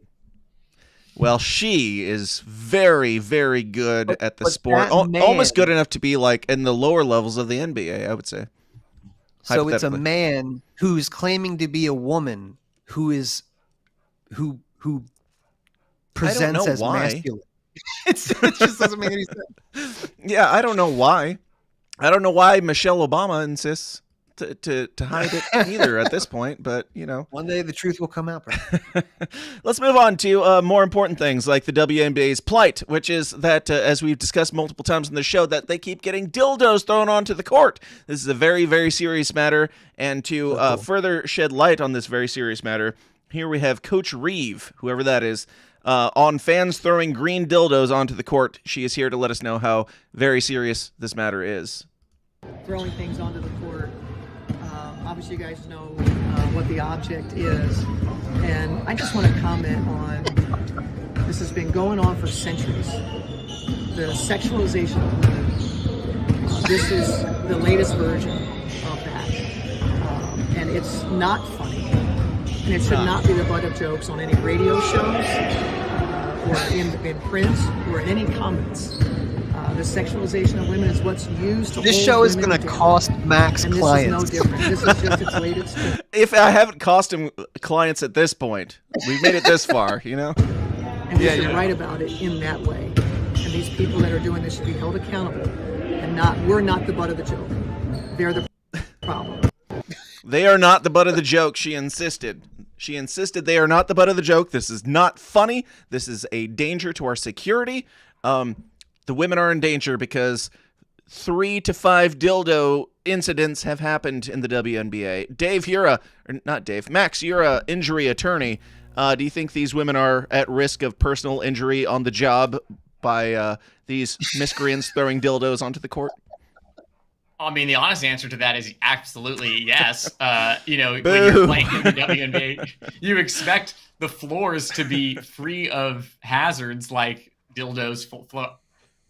Well, she is very, very good at the sport. Almost good enough to be like in the lower levels of the NBA, I would say. So it's a man who's claiming to be a woman who presents as masculine. It just doesn't make any sense. Yeah, I don't know why. I don't know why Michelle Obama insists to hide it either at this point, but you know, one day the truth will come out. Let's move on to more important things like the WNBA's plight, which is that, as we've discussed multiple times in the show, that they keep getting dildos thrown onto the court. This is a very, very serious matter, and to further shed light on this very serious matter, here we have Coach Reefer, whoever that is, on fans throwing green dildos onto the court. She is here to let us know how very serious this matter is. Throwing things onto the court. Obviously, you guys know what the object is. And I just want to comment on, this has been going on for centuries. The sexualization of women. This is the latest version of that. And it's not funny. And it should not be the butt of jokes on any radio shows or in print or in any comments. The sexualization of women is what's used to This show is going to cost Max and clients. This is no different. This is just its latest. If I haven't cost him clients at this point, we've made it this far, you know? And we should write about it in that way. And these people that are doing this should be held accountable. And we're not the butt of the joke. They're the problem. They are not the butt of the joke, she insisted. She insisted they are not the butt of the joke. This is not funny. This is a danger to our security. The women are in danger because 3 to 5 dildo incidents have happened in the WNBA. Max, you're a injury attorney. Do you think these women are at risk of personal injury on the job by these miscreants throwing dildos onto the court? I mean, the honest answer to that is absolutely yes. When you're playing in the WNBA, you expect the floors to be free of hazards like dildos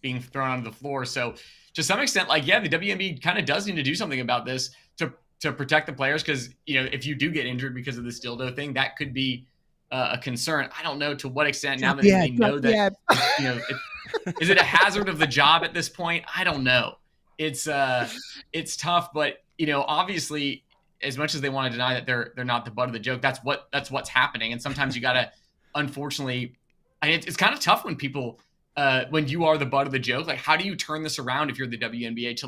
being thrown onto the floor. So to some extent, the WNBA kind of does need to do something about this to protect the players, because, if you do get injured because of this dildo thing, that could be a concern. I don't know to what extent now that they know that, is it a hazard of the job at this point? I don't know. It's tough, but obviously, as much as they want to deny that they're not the butt of the joke, that's what's happening. And sometimes you gotta, unfortunately, it's kind of tough when people, when you are the butt of the joke. Like, how do you turn this around if you're the WNBA to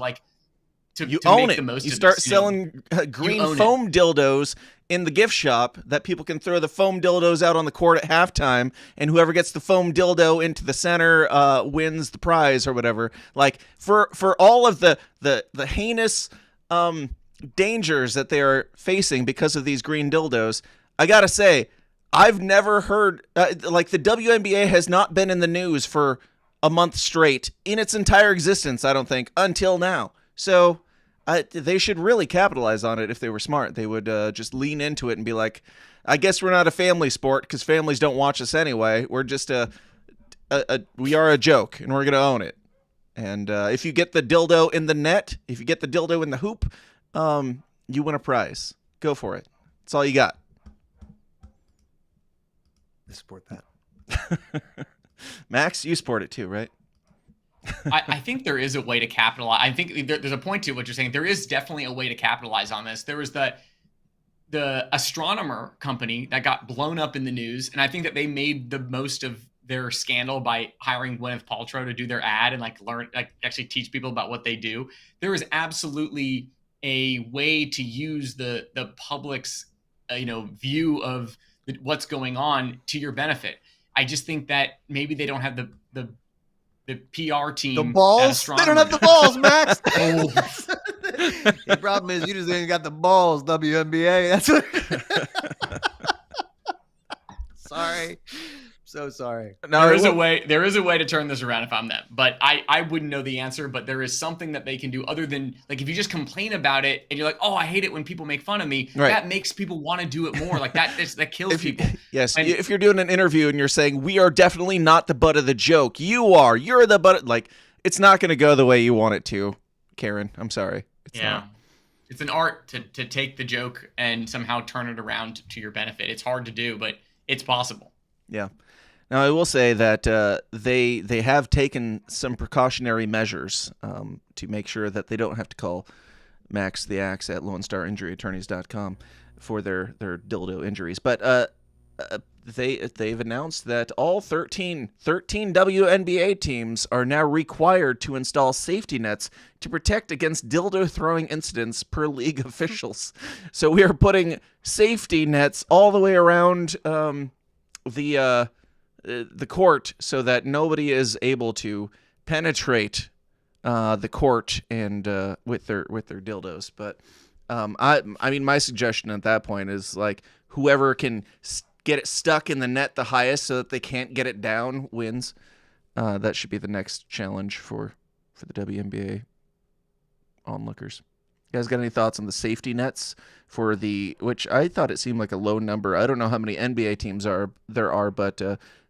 own make it? the most you of start this, selling green foam dildos in the gift shop that people can throw the foam dildos out on the court at halftime, and whoever gets the foam dildo into the center wins the prize or whatever. Like, for all of the heinous dangers that they are facing because of these green dildos, I gotta say, I've never heard the WNBA has not been in the news for a month straight in its entire existence, I don't think, until now. So they should really capitalize on it. If they were smart, they would just lean into it and be like, I guess we're not a family sport because families don't watch us anyway. We're just we are a joke, and we're going to own it. And if you get the dildo in the net, if you get the dildo in the hoop, you win a prize. Go for it. That's all you got. I support that. Max, you support it too, right? I think there is a way to capitalize. I think there's a point to what you're saying. There is definitely a way to capitalize on this. There was the astronomer company that got blown up in the news, and I think that they made the most of their scandal by hiring Gwyneth Paltrow to do their ad and actually teach people about what they do. There is absolutely a way to use the public's view of what's going on to your benefit. I just think that maybe they don't have the PR team. The balls? They don't have the balls, Max. The problem is you just ain't got the balls, WNBA. That's what. Sorry. So sorry. No, there is a way to turn this around if I'm them, but I wouldn't know the answer. But there is something that they can do other than, like, if you just complain about it and you're like, oh, I hate it when people make fun of me. Right. That makes people want to do it more. Like that kills people. Yes. And if you're doing an interview and you're saying, we are definitely not the butt of the joke, you're the butt. Like, it's not going to go the way you want it to, Karen. I'm sorry. It's not. It's an art to take the joke and somehow turn it around to your benefit. It's hard to do, but it's possible. Yeah. Now, I will say that they have taken some precautionary measures to make sure that they don't have to call Max the Axe at LoneStarInjuryAttorneys.com for their dildo injuries. But they've announced that all 13 WNBA teams are now required to install safety nets to protect against dildo throwing incidents per league officials. So we are putting safety nets all the way around the court so that nobody is able to penetrate the court and with their dildos. But I mean, my suggestion at that point is, like, whoever can get it stuck in the net the highest so that they can't get it down wins. That should be the next challenge for the WNBA onlookers. You guys got any thoughts on the safety nets for which I thought it seemed like a low number. I don't know how many NBA teams there are, but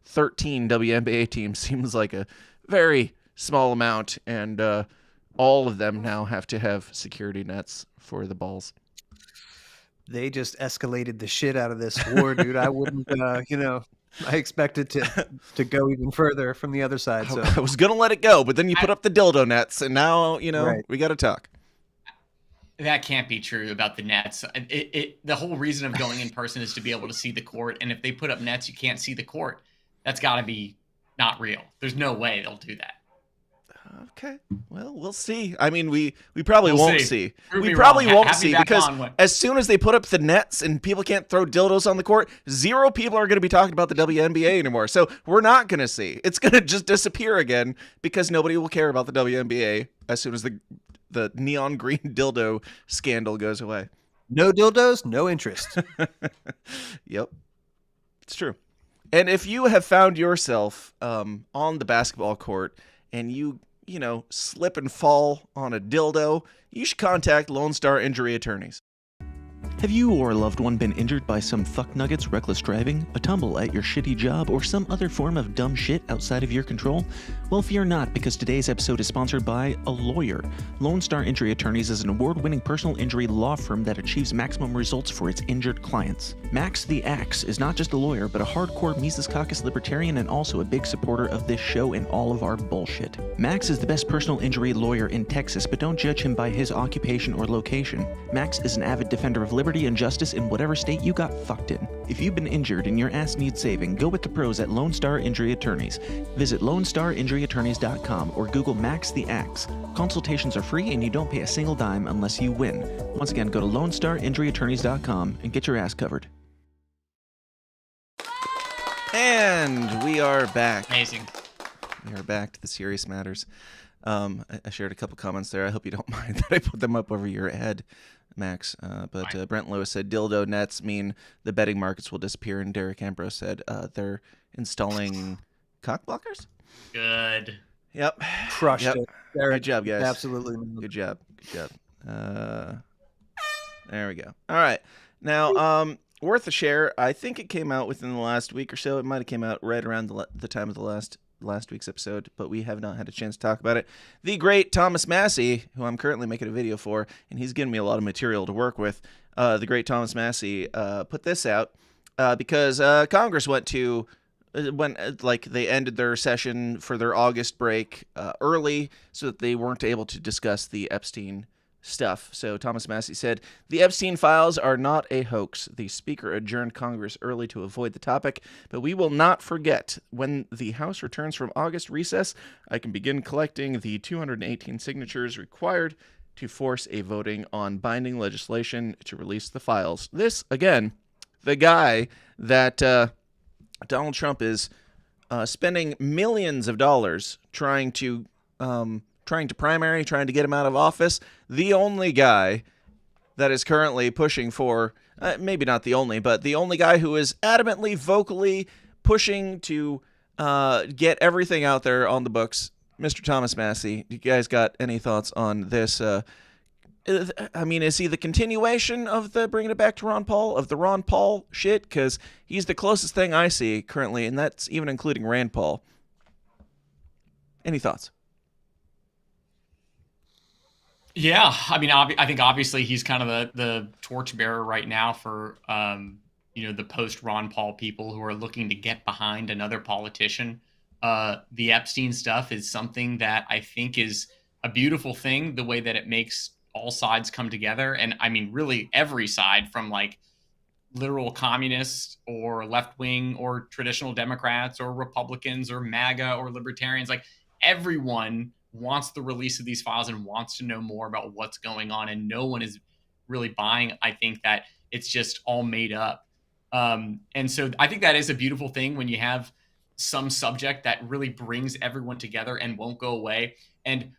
13 WNBA teams seems like a very small amount, and all of them now have to have security nets for the balls. They just escalated the shit out of this war, dude. I wouldn't, I expected to go even further from the other side. So I was gonna let it go, but then you put up the dildo nets, and now Right. We got to talk. That can't be true about the nets. The whole reason of going in person is to be able to see the court, and if they put up nets, you can't see the court. That's got to be not real. There's no way they'll do that. Okay. Well, we'll see. I mean, we probably won't see. Prove We me probably wrong. won't Have me see back because on when- as soon as they put up the nets and people can't throw dildos on the court, 0 people are going to be talking about the WNBA anymore. So we're not going to see. It's going to just disappear again because nobody will care about the WNBA as soon as the neon green dildo scandal goes away. no dildos, no interest. Yep. It's true. And if you have found yourself on the basketball court and you slip and fall on a dildo, you should contact Lonestar Injury Attorneys. Have you or a loved one been injured by some fuck nuggets, reckless driving, a tumble at your shitty job, or some other form of dumb shit outside of your control? Well, fear not, because today's episode is sponsored by a lawyer. Lonestar Injury Attorneys is an award-winning personal injury law firm that achieves maximum results for its injured clients. Max the Axe is not just a lawyer, but a hardcore Mises Caucus libertarian and also a big supporter of this show and all of our bullshit. Max is the best personal injury lawyer in Texas, but don't judge him by his occupation or location. Max is an avid defender of liberty and justice in whatever state you got fucked in. If you've been injured and your ass needs saving, go with the pros at Lonestar Injury Attorneys. Visit LoneStarInjuryAttorneys.com or Google Max the Axe. Consultations are free and you don't pay a single dime unless you win. Once again, go to LoneStarInjuryAttorneys.com and get your ass covered. And we are back. Amazing. We are back to the serious matters. I shared a couple comments there. I hope you don't mind that I put them up over your head, Max. But Brent Lewis said dildo nets mean the betting markets will disappear, and Derek Ambrose said they're installing cock blockers. Good. Yep. Crushed it. Derek, Good job, guys. Absolutely. Good job. There we go. All right. Now, worth a share. I think it came out within the last week or so. It might have came out right around the time of the last week's episode, but we have not had a chance to talk about it. The great Thomas Massie, who I'm currently making a video for, and he's given me a lot of material to work with. The great Thomas Massie put this out because Congress they ended their session for their August break early so that they weren't able to discuss the Epstein stuff. So Thomas Massie said, "The Epstein files are not a hoax. The Speaker adjourned Congress early to avoid the topic, but we will not forget. When the House returns from August recess, I can begin collecting the 218 signatures required to force a voting on binding legislation to release the files." This, again, the guy that Donald Trump is spending millions of dollars trying to trying to primary, trying to get him out of office. The only guy that is currently pushing for, maybe not the only, but the only guy who is adamantly, vocally pushing to get everything out there on the books, Mr. Thomas Massie. You guys got any thoughts on this? I mean, is he the continuation of the bringing it back to Ron Paul, of the Ron Paul shit? Because he's the closest thing I see currently, and that's even including Rand Paul. Any thoughts? Yeah, I mean, I think obviously he's kind of the torchbearer right now for the post Ron Paul people who are looking to get behind another politician. The Epstein stuff is something that I think is a beautiful thing, the way that it makes all sides come together. And I mean, really every side, from like literal communists or left wing or traditional Democrats or Republicans or MAGA or libertarians, like everyone wants the release of these files and wants to know more about what's going on. And no one is really buying, I think, that it's just all made up. And so I think that is a beautiful thing when you have some subject that really brings everyone together and won't go away. And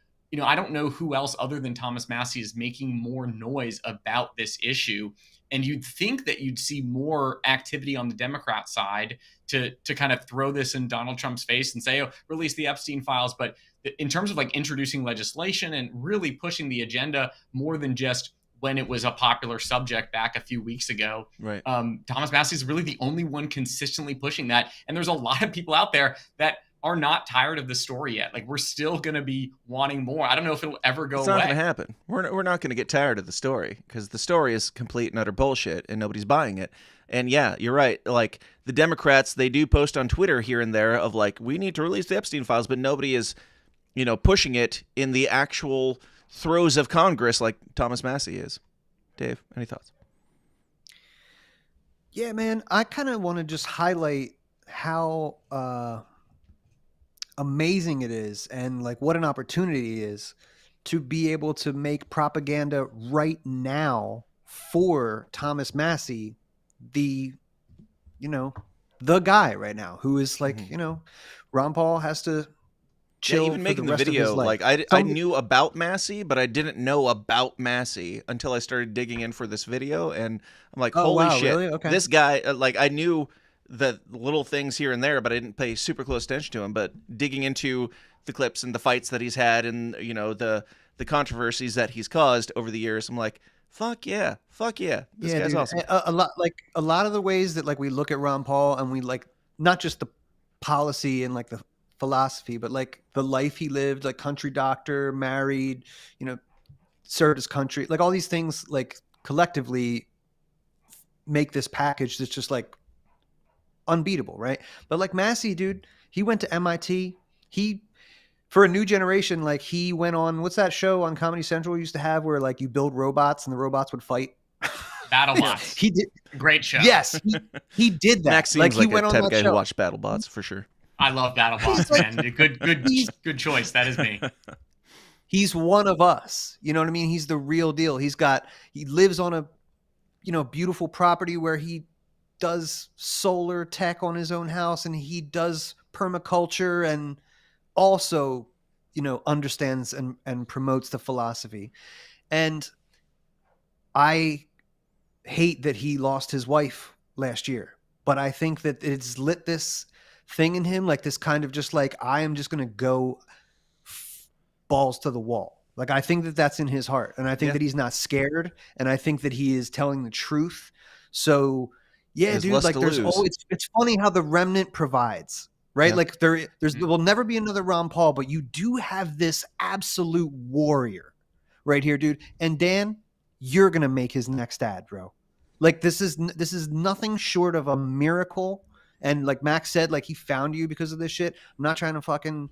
I don't know who else other than Thomas Massie is making more noise about this issue. And you'd think that you'd see more activity on the Democrat side to kind of throw this in Donald Trump's face and say, oh, release the Epstein files. But in terms of like introducing legislation and really pushing the agenda more than just when it was a popular subject back a few weeks ago, right? Thomas Massie is really the only one consistently pushing that. And there's a lot of people out there that are not tired of the story yet. Like, we're still going to be wanting more. I don't know if it'll ever go away. It's not going to happen. We're not going to get tired of the story, because the story is complete and utter bullshit and nobody's buying it. And yeah, you're right. Like, the Democrats, they do post on Twitter here and there of like, we need to release the Epstein files, but nobody is, pushing it in the actual throes of Congress like Thomas Massie is. Dave, any thoughts? Yeah, man, I kind of want to just highlight how amazing it is, and like what an opportunity it is to be able to make propaganda right now for Thomas Massie, the guy right now who is like, Ron Paul has to chill. Yeah, even making the video, like I knew about Massie, but I didn't know about Massie until I started digging in for this video, and I'm like, holy shit, really? Okay. This guy, like, I knew the little things here and there, but I didn't pay super close attention to him. But digging into the clips and the fights that he's had, and the controversies that he's caused over the years, I'm like, fuck yeah, this guy's dude, awesome. A lot of the ways that like we look at Ron Paul, and we like not just the policy and like the philosophy, but like the life he lived, like country doctor, married, served his country, like all these things like collectively make this package that's just like unbeatable, right? But like Massie, dude, he went to MIT. He, for a new generation, like he went on, what's that show on Comedy Central used to have where like you build robots and the robots would fight? BattleBots. He did. Great show. Yes, he did that. Max seems he like went a on type that of guy show. who watched BattleBots for sure. I love BattleBots, man. Good choice. That is me. He's one of us. You know what I mean? He's the real deal. He lives on a, beautiful property where he does solar tech on his own house, and he does permaculture, and also, understands and promotes the philosophy. And I hate that he lost his wife last year, but I think that it's lit this thing in him, like this kind of just like, I am just going to go balls to the wall. Like, I think that that's in his heart, and I think that he's not scared, and I think that he is telling the truth. So yeah, dude, like it's funny how the remnant provides, right? Yeah. Like there will never be another Ron Paul, but you do have this absolute warrior right here, dude. And Dan, you're going to make his next ad, bro. Like this is nothing short of a miracle. And like Max said, like he found you because of this shit. I'm not trying to fucking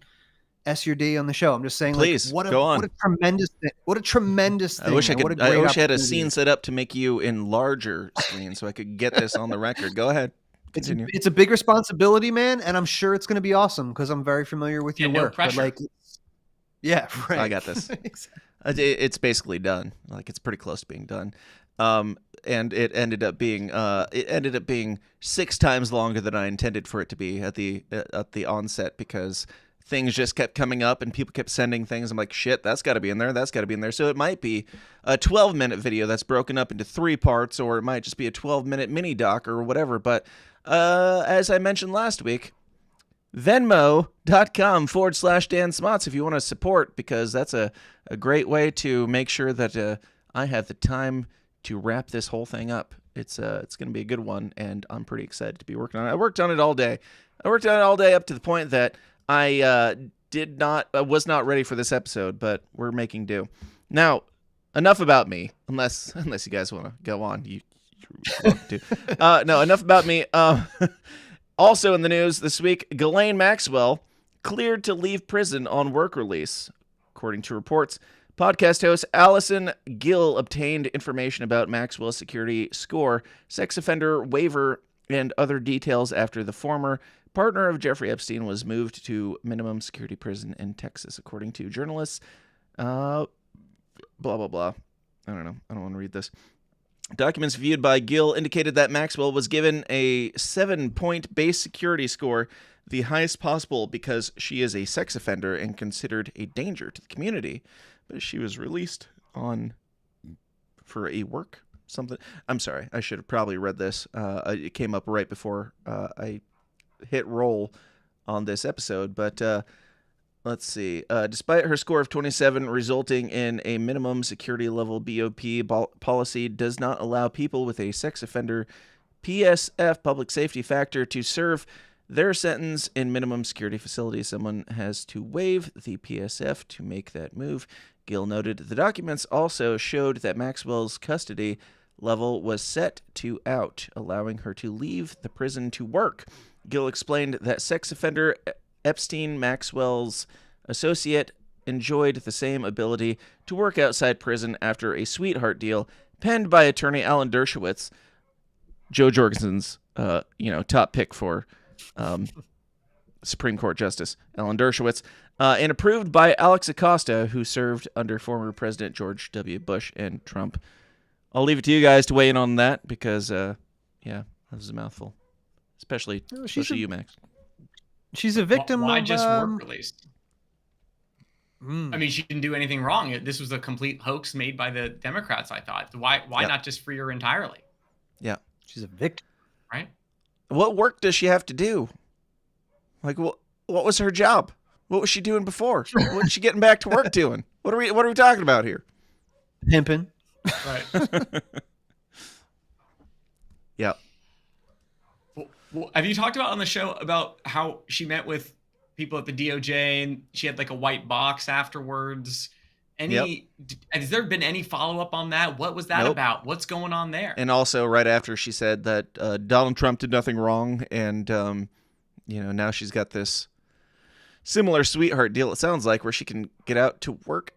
S your D on the show. I'm just saying, please, like, go on. What a tremendous thing. What a tremendous thing. I wish I had a opportunity. scene set up to make you in larger screen so I could get this on the record. Go ahead. Continue. It's a big responsibility, man, and I'm sure it's going to be awesome because I'm very familiar with your no work. pressure. But like, yeah, right. I got this. It's basically done. Like, it's pretty close to being done. And it ended up being 6 times longer than I intended for it to be at the onset, because things just kept coming up and people kept sending things. I'm like, shit, that's got to be in there. That's got to be in there. So it might be a 12-minute video that's broken up into 3 parts, or it might just be a 12-minute mini doc or whatever. But as I mentioned last week, Venmo.com/Dan Smotz if you want to support, because that's a great way to make sure that I have the time to wrap this whole thing up. It's going to be a good one, and I'm pretty excited to be working on it. I worked on it all day. up to the point that I was not ready for this episode, but we're making do. Now, enough about me, unless you guys want to go on. You're welcome to. No, enough about me. Also in the news this week, Ghislaine Maxwell cleared to leave prison on work release. According to reports, podcast host Allison Gill obtained information about Maxwell's security score, sex offender waiver, and other details after the former partner of Jeffrey Epstein was moved to minimum security prison in Texas, according to journalists. Blah, blah, blah. I don't know. I don't want to read this. Documents viewed by Gill indicated that Maxwell was given a 7-point base security score, the highest possible because she is a sex offender and considered a danger to the community. But she was released for a work something. I'm sorry. I should have probably read this. It came up right before I hit roll on this episode. But let's see. Despite her score of 27 resulting in a minimum security level BOP policy does not allow people with a sex offender PSF public safety factor to serve their sentence in minimum security facilities. Someone has to waive the PSF to make that move. Gill noted the documents also showed that Maxwell's custody level was set to out, allowing her to leave the prison to work. Gill explained that sex offender Epstein, Maxwell's associate, enjoyed the same ability to work outside prison after a sweetheart deal penned by attorney Alan Dershowitz, Joe Jorgensen's top pick for Supreme Court Justice Alan Dershowitz, and approved by Alex Acosta, who served under former President George W. Bush and Trump. I'll leave it to you guys to weigh in on that because, that was a mouthful. Especially you, Max. She's a victim Why of... just work released? I mean, she didn't do anything wrong. This was a complete hoax made by the Democrats, I thought. Why not just free her entirely? Yeah. She's a victim. Right? What work does she have to do? Like, what was her job? What was she doing before? What was she getting back to work doing? What are we talking about here? Pimping. Right. Yeah. Well, have you talked about on the show about how she met with people at the DOJ and she had like a white box afterwards? Has there been any follow-up on that? What was that about? What's going on there? And also right after she said that Donald Trump did nothing wrong, and now she's got this similar sweetheart deal, it sounds like, where she can get out to work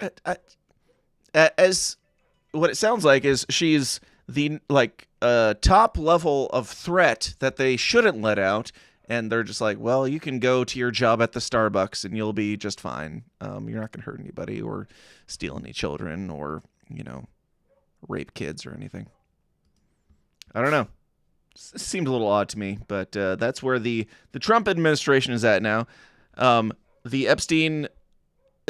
as what it sounds like is she's the top level of threat that they shouldn't let out, and they're just like, well, you can go to your job at the Starbucks and you'll be just fine. You're not going to hurt anybody or steal any children or rape kids or anything. I don't know. It seemed a little odd to me, but that's where the Trump administration is at now. The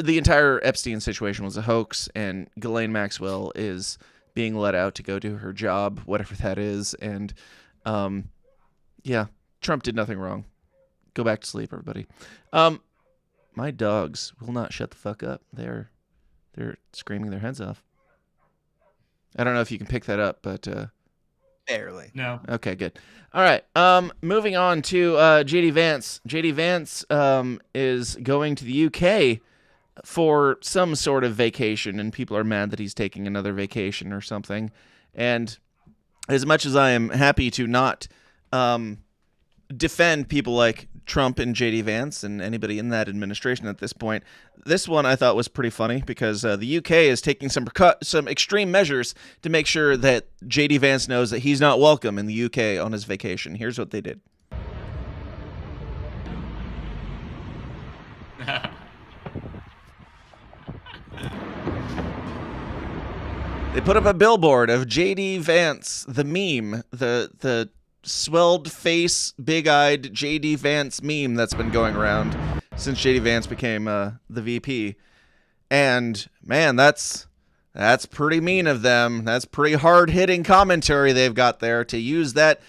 entire Epstein situation was a hoax, and Ghislaine Maxwell is being let out to go do her job, whatever that is. And Trump did nothing wrong. Go back to sleep, everybody. My dogs will not shut the fuck up. They're screaming their heads off. I don't know if you can pick that up, but barely. No. Okay, good. All right. Moving on to JD Vance. JD Vance is going to the UK for some sort of vacation, and people are mad that he's taking another vacation or something. And as much as I am happy to not defend people like Trump and JD Vance and anybody in that administration at this point, this one I thought was pretty funny because the UK is taking some extreme measures to make sure that JD Vance knows that he's not welcome in the UK on his vacation. Here's what they did. They put up a billboard of JD Vance, the meme, the swelled face, big-eyed JD Vance meme that's been going around. since JD Vance became the VP. And man, that's pretty mean of them. That's pretty hard-hitting commentary they've got there to use that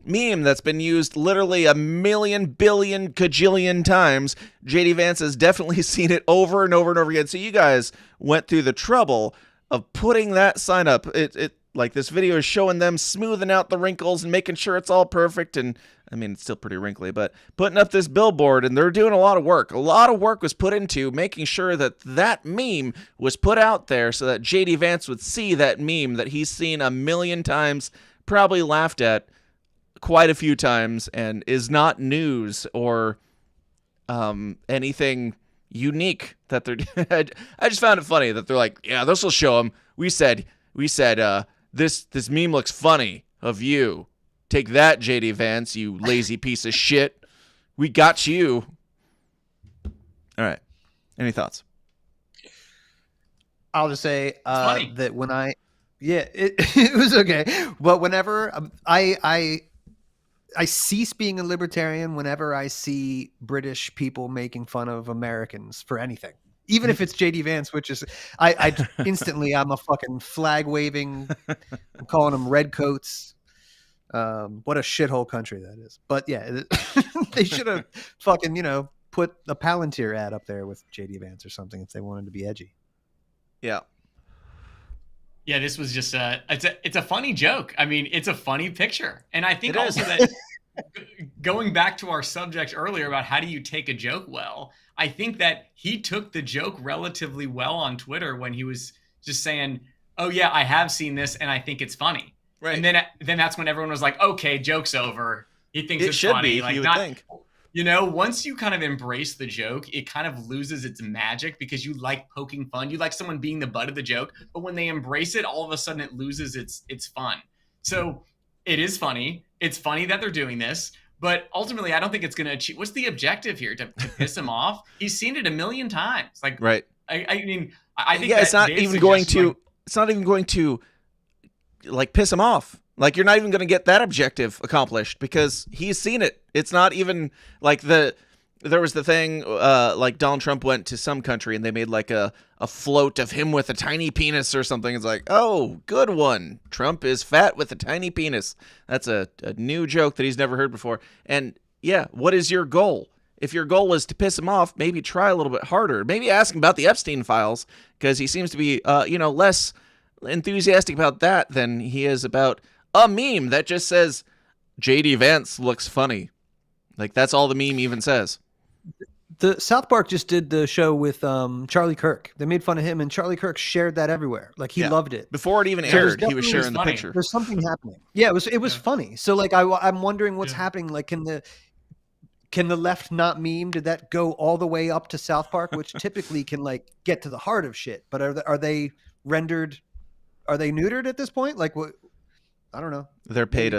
meme that's been used literally a million, billion, cajillion times. JD Vance has definitely seen it over and over and over again. So you guys went through the trouble of putting that sign up. It like this video is showing them smoothing out the wrinkles and making sure it's all perfect. And I mean, it's still pretty wrinkly, but putting up this billboard, and they're doing a lot of work. A lot of work was put into making sure that that meme was put out there so that JD Vance would see that meme that he's seen a million times, probably laughed at quite a few times, and is not news or anything unique that they're I just found it funny that they're like, yeah, this will show them. We said this meme looks funny of you. Take that, JD Vance, you lazy piece of shit. We got you. All right. Any thoughts? I'll just say that when it was okay. But whenever I cease being a libertarian whenever I see British people making fun of Americans for anything. Even if it's JD Vance, which is, I instantly, I'm a fucking flag waving, I'm calling them redcoats. What a shithole country that is. But yeah, they should have fucking, put a Palantir ad up there with JD Vance or something if they wanted to be edgy. Yeah. Yeah, this was just it's a funny joke. I mean, it's a funny picture. And I think also that going back to our subject earlier about how do you take a joke well, I think that he took the joke relatively well on Twitter when he was just saying, oh yeah, I have seen this and I think it's funny. Right. And then that's when everyone was like, okay, joke's over. He thinks it's funny. Like, you would think. Once you kind of embrace the joke, it kind of loses its magic because you like poking fun. You like someone being the butt of the joke. But when they embrace it, all of a sudden it loses its fun. So it is funny. It's funny that they're doing this. But ultimately, I don't think it's going to achieve. What's the objective here? To piss him off? He's seen it a million times. Like, right. I mean, I think it's not even going to. It's not even going to like piss him off. Like, you're not even going to get that objective accomplished because he's seen it. It's not even like there was the thing like Donald Trump went to some country and they made like a float of him with a tiny penis or something. It's like, oh, good one. Trump is fat with a tiny penis. That's a new joke that he's never heard before. And yeah, what is your goal? If your goal is to piss him off, maybe try a little bit harder. Maybe ask him about the Epstein files because he seems to be less enthusiastic about that than he is about a meme that just says JD Vance looks funny. Like, that's all the meme even says. The South Park just did the show with Charlie Kirk. They made fun of him, and Charlie Kirk shared that everywhere. Like, he loved it. Before it even aired, he was sharing the picture. There's something happening. Yeah, it was funny. So, like, I'm wondering what's happening. Like, can the left not meme? Did that go all the way up to South Park, which typically can, like, get to the heart of shit? But are they rendered? Are they neutered at this point? Like, what? I don't know. They're paid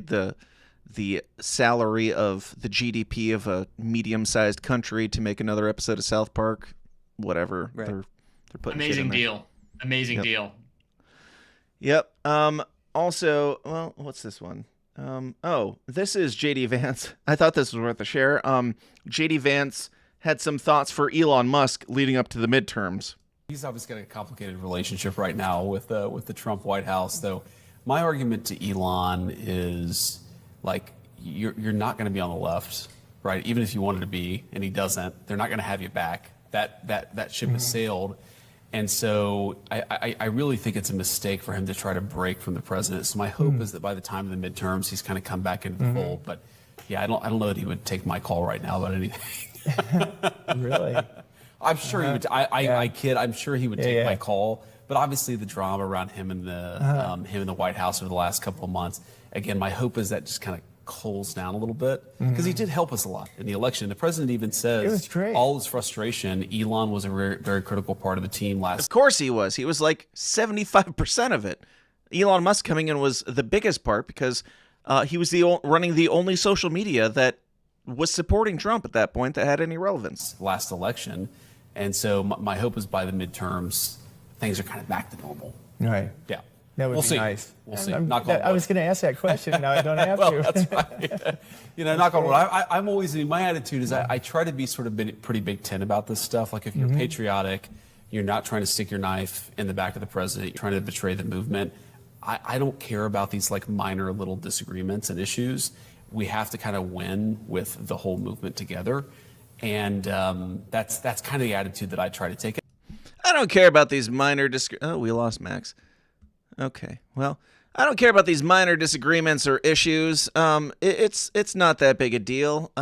the salary of the GDP of a medium-sized country to make another episode of South Park. Whatever. Right. They're putting amazing deal. Amazing deal. Yep. Also, well, what's this one? This is JD Vance. I thought this was worth a share. JD Vance had some thoughts for Elon Musk leading up to the midterms. He's obviously got a complicated relationship right now with the Trump White House, though. My argument to Elon is, like, you're not going to be on the left, right? Even if you wanted to be, and he doesn't, they're not going to have you back. That ship has sailed. And so I really think it's a mistake for him to try to break from the president. So my hope is that by the time of the midterms, he's kind of come back into the fold. But yeah, I don't know that he would take my call right now about anything. Really? I'm sure he would. I kid. I'm sure he would take my call. But obviously, the drama around him and the White House over the last couple of months. Again, my hope is that just kind of cools down a little bit because he did help us a lot in the election. The president even says all his frustration. Elon was a very, very critical part of the team last. Of course, he was. He was like 75% of it. Elon Musk coming in was the biggest part because he was running the only social media that was supporting Trump at that point that had any relevance. Last election. And so my hope is by the midterms, things are kind of back to normal. Right. Yeah. That would We'll be see. nice. We'll see. I'm- Knock on I wood. was going to ask that question. Now I don't have Well, to. that's fine. Knock on wood. I'm always, my attitude is I try to be sort of pretty Big Ten about this stuff. Like, if you're patriotic, you're not trying to stick your knife in the back of the president, you're trying to betray the movement. I don't care about these like minor little disagreements and issues. We have to kind of win with the whole movement together. And that's kind of the attitude that I try to take. I don't care about these minor Oh, we lost Max. Okay, well, I don't care about these minor disagreements or issues. It's not that big a deal.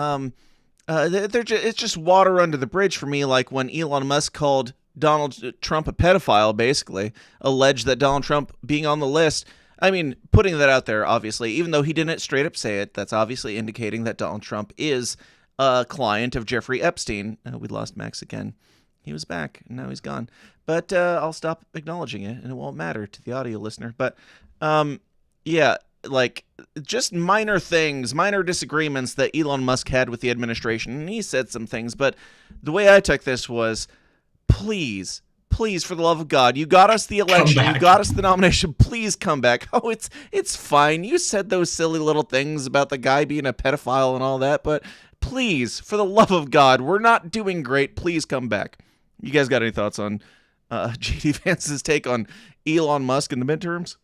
It's just water under the bridge for me, like when Elon Musk called Donald Trump a pedophile, basically, alleged that Donald Trump being on the list. I mean, putting that out there, obviously, even though he didn't straight up say it, that's obviously indicating that Donald Trump is a client of Jeffrey Epstein. We lost Max again. He was back, and now he's gone. But I'll stop acknowledging it, and it won't matter to the audio listener. But, yeah, like, just minor things, minor disagreements that Elon Musk had with the administration. And he said some things, but the way I took this was, please, for the love of God, you got us the election, you got us the nomination, please come back. Oh, it's fine. You said those silly little things about the guy being a pedophile and all that, but please, for the love of God, we're not doing great. Please come back. You guys got any thoughts on J.D. Vance's take on Elon Musk in the midterms?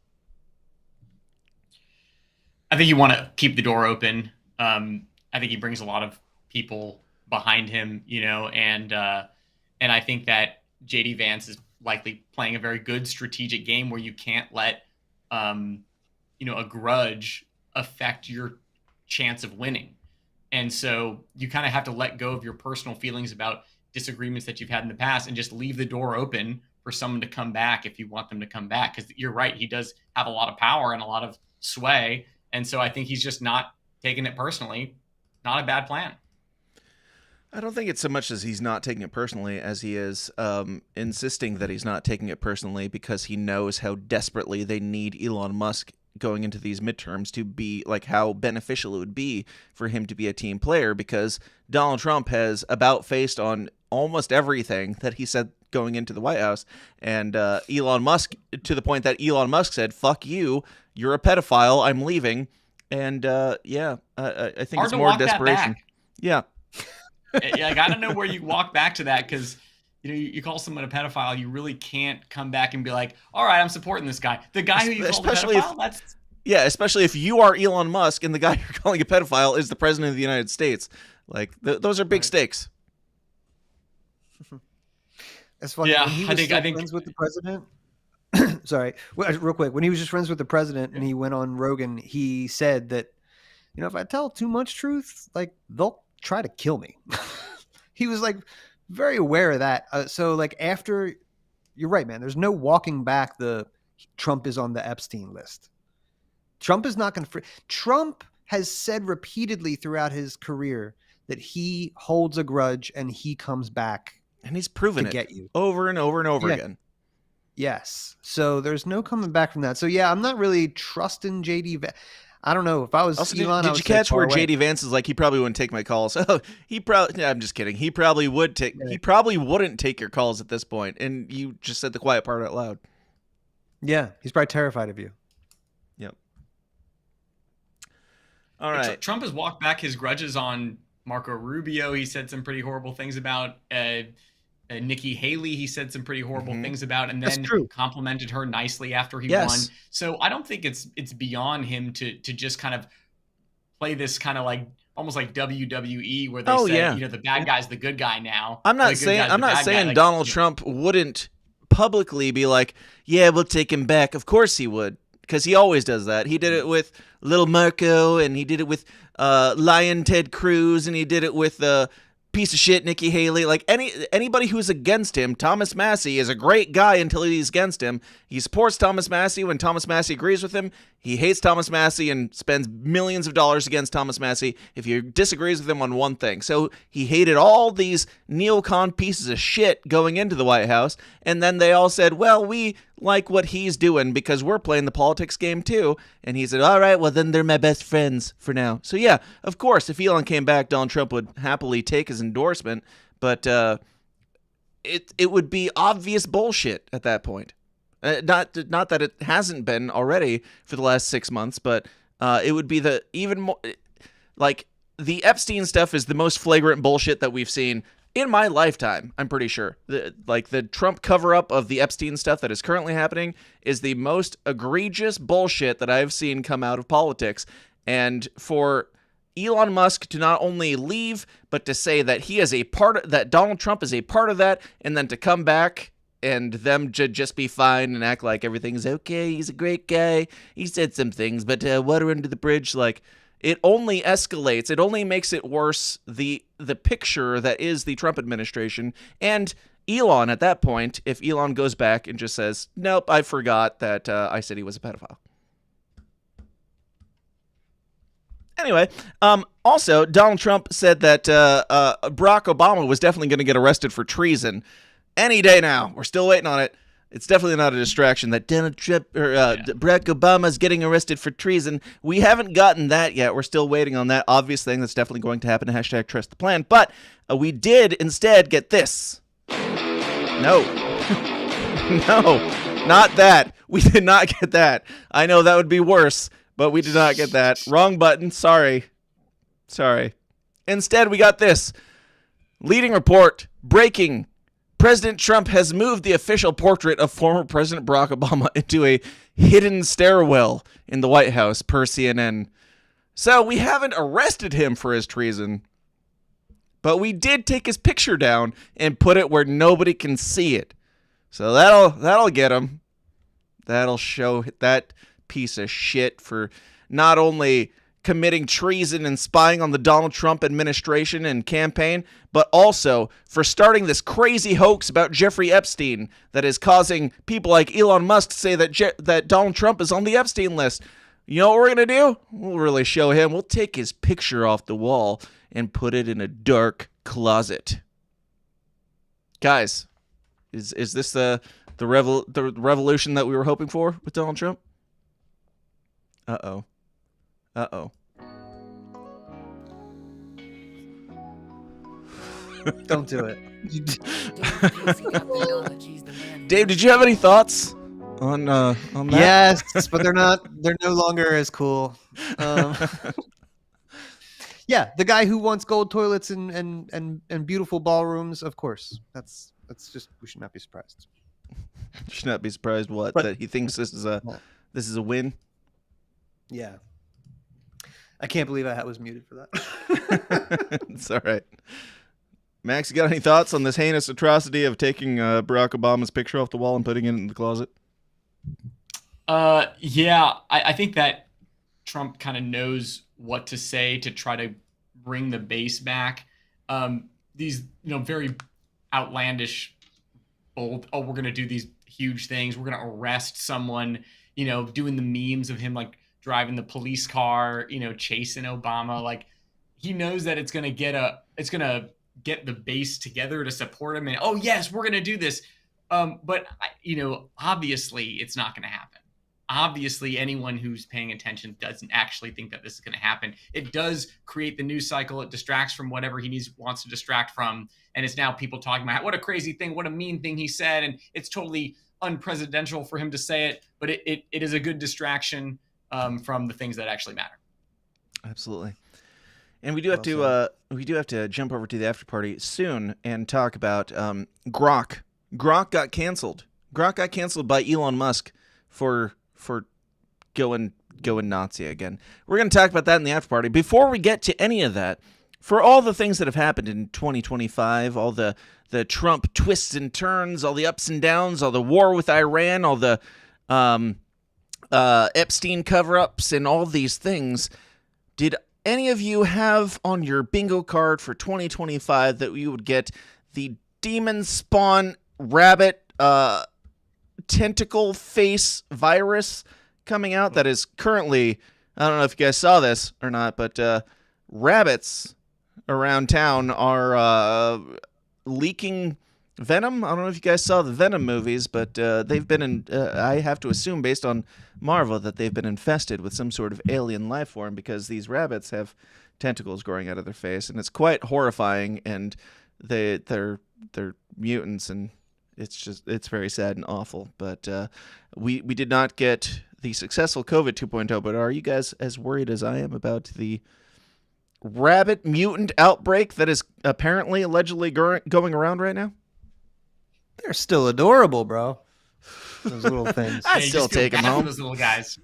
I think you want to keep the door open. I think he brings a lot of people behind him, and I think that J.D. Vance is likely playing a very good strategic game where you can't let, a grudge affect your chance of winning. And so you kind of have to let go of your personal feelings about disagreements that you've had in the past and just leave the door open for someone to come back if you want them to come back. Because you're right, he does have a lot of power and a lot of sway. And so I think he's just not taking it personally. Not a bad plan. I don't think it's so much as he's not taking it personally as he is insisting that he's not taking it personally because he knows how desperately they need Elon Musk going into these midterms to be like how beneficial it would be for him to be a team player, because Donald Trump has about faced on almost everything that he said going into the White House, and Elon Musk, to the point that Elon Musk said, "Fuck you, you're a pedophile, I'm leaving." And I think Hard it's to more walk that desperation. back. Yeah. I got to know where you walk back to that, because you call someone a pedophile, you really can't come back and be like, all right, I'm supporting this guy. The guy who you called a pedophile, especially if you are Elon Musk and the guy you're calling a pedophile is the president of the United States. Like, those are big stakes. That's funny. Yeah, when he was friends with the president. Sorry, real quick. When he was just friends with the president and he went on Rogan, he said that, if I tell too much truth, like, they'll try to kill me. He was like very aware of that. So like, after, you're right, man, there's no walking back Trump is on the Epstein list. Trump is not going to, Trump has said repeatedly throughout his career that he holds a grudge and he comes back. And he's proven to it get you over and over and over again. Yes. So there's no coming back from that. So yeah, I'm not really trusting JD. I don't know if I was also, Elon. Did you catch where JD Vance is like, he probably wouldn't take my calls? Oh, I'm just kidding. He probably would take. Yeah. He probably wouldn't take your calls at this point. And you just said the quiet part out loud. Yeah, he's probably terrified of you. Yep. All right. Trump has walked back his grudges on Marco Rubio. He said some pretty horrible things about Nikki Haley. He said some pretty horrible things about, and then complimented her nicely after he won. So I don't think it's beyond him to just kind of play this kind of like almost like WWE where they say the bad guy's the good guy now. I'm not saying Donald Trump wouldn't publicly be like, yeah, we'll take him back. Of course he would, because he always does that. He did it with Little Marco, and he did it with Lion Ted Cruz, and he did it with piece of shit Nikki Haley. Like anybody who's against him. Thomas Massie is a great guy until he's against him. He supports Thomas Massie when Thomas Massie agrees with him. He hates Thomas Massie and spends millions of dollars against Thomas Massie if he disagrees with him on one thing. So he hated all these neocon pieces of shit going into the White House, and then they all said, well, we like what he's doing because we're playing the politics game too. And he said, all right, well, then they're my best friends for now. So yeah, of course, if Elon came back, Donald Trump would happily take his endorsement, but it would be obvious bullshit at that point. Not that it hasn't been already for the last 6 months, but it would be the even more like the Epstein stuff is the most flagrant bullshit that we've seen in my lifetime. I'm pretty sure the Trump cover-up of the Epstein stuff that is currently happening is the most egregious bullshit that I've seen come out of politics. And for Elon Musk to not only leave, but to say that he is that Donald Trump is a part of that, and then to come back and them to just be fine and act like everything's okay. He's a great guy. He said some things, but water under the bridge, like, it only escalates. It only makes it worse, the picture that is the Trump administration. And Elon, at that point, if Elon goes back and just says, nope, I forgot that I said he was a pedophile. Anyway, also, Donald Trump said that Barack Obama was definitely going to get arrested for treason any day now. We're still waiting on it. It's definitely not a distraction that Donald Trump or Barack Obama's getting arrested for treason. We haven't gotten that yet. We're still waiting on that obvious thing that's definitely going to happen. Hashtag trust the plan. But we did instead get this. No. No, not that. We did not get that. I know that would be worse, but we did not get that. Wrong button. Sorry. Instead, we got this. Leading report. Breaking. President Trump has moved the official portrait of former President Barack Obama into a hidden stairwell in the White House, per CNN. So we haven't arrested him for his treason, but we did take his picture down and put it where nobody can see it. So that'll get him. That'll show that piece of shit for not only committing treason and spying on the Donald Trump administration and campaign, but also for starting this crazy hoax about Jeffrey Epstein that is causing people like Elon Musk to say that Donald Trump is on the Epstein list. You know what we're going to do? We'll really show him. We'll take his picture off the wall and put it in a dark closet. Guys, is this the revolution that we were hoping for with Donald Trump? Uh-oh. Don't do it. Dave, did you have any thoughts on that? Yes, but they're no longer as cool. Yeah, the guy who wants gold toilets and beautiful ballrooms, of course. That's just, we should not be surprised. Should not be surprised that he thinks this is a win. Yeah. I can't believe I was muted for that. It's all right. Max, you got any thoughts on this heinous atrocity of taking Barack Obama's picture off the wall and putting it in the closet? Yeah, I think that Trump kind of knows what to say to try to bring the base back. These, very outlandish, bold, we're going to do these huge things. We're going to arrest someone, doing the memes of him, like, driving the police car, chasing Obama. Like, he knows that it's going to get the base together to support him. And, oh, yes, we're going to do this. But, obviously it's not going to happen. Obviously, anyone who's paying attention doesn't actually think that this is going to happen. It does create the news cycle. It distracts from whatever he wants to distract from. And it's now people talking about what a crazy thing, what a mean thing he said. And it's totally unpresidential for him to say it. But it is a good distraction from the things that actually matter. Absolutely. And we do have to jump over to the after party soon and talk about Grok. Grok got canceled. Grok got canceled by Elon Musk for going Nazi again. We're going to talk about that in the after party. Before we get to any of that, for all the things that have happened in 2025, all the Trump twists and turns, all the ups and downs, all the war with Iran, all the Epstein cover-ups and all these things, did any of you have on your bingo card for 2025 that you would get the demon spawn rabbit tentacle face virus coming out that is currently, I don't know if you guys saw this or not, but rabbits around town are leaking venom? I don't know if you guys saw the Venom movies, but they've been I have to assume, based on Marvel, that they've been infested with some sort of alien life form because these rabbits have tentacles growing out of their face, and it's quite horrifying. And they're mutants, and it's very sad and awful. But we did not get the successful COVID 2.0. But are you guys as worried as I am about the rabbit mutant outbreak that is apparently allegedly going around right now? They're still adorable, bro. Those little things. I still take them home. Those little guys.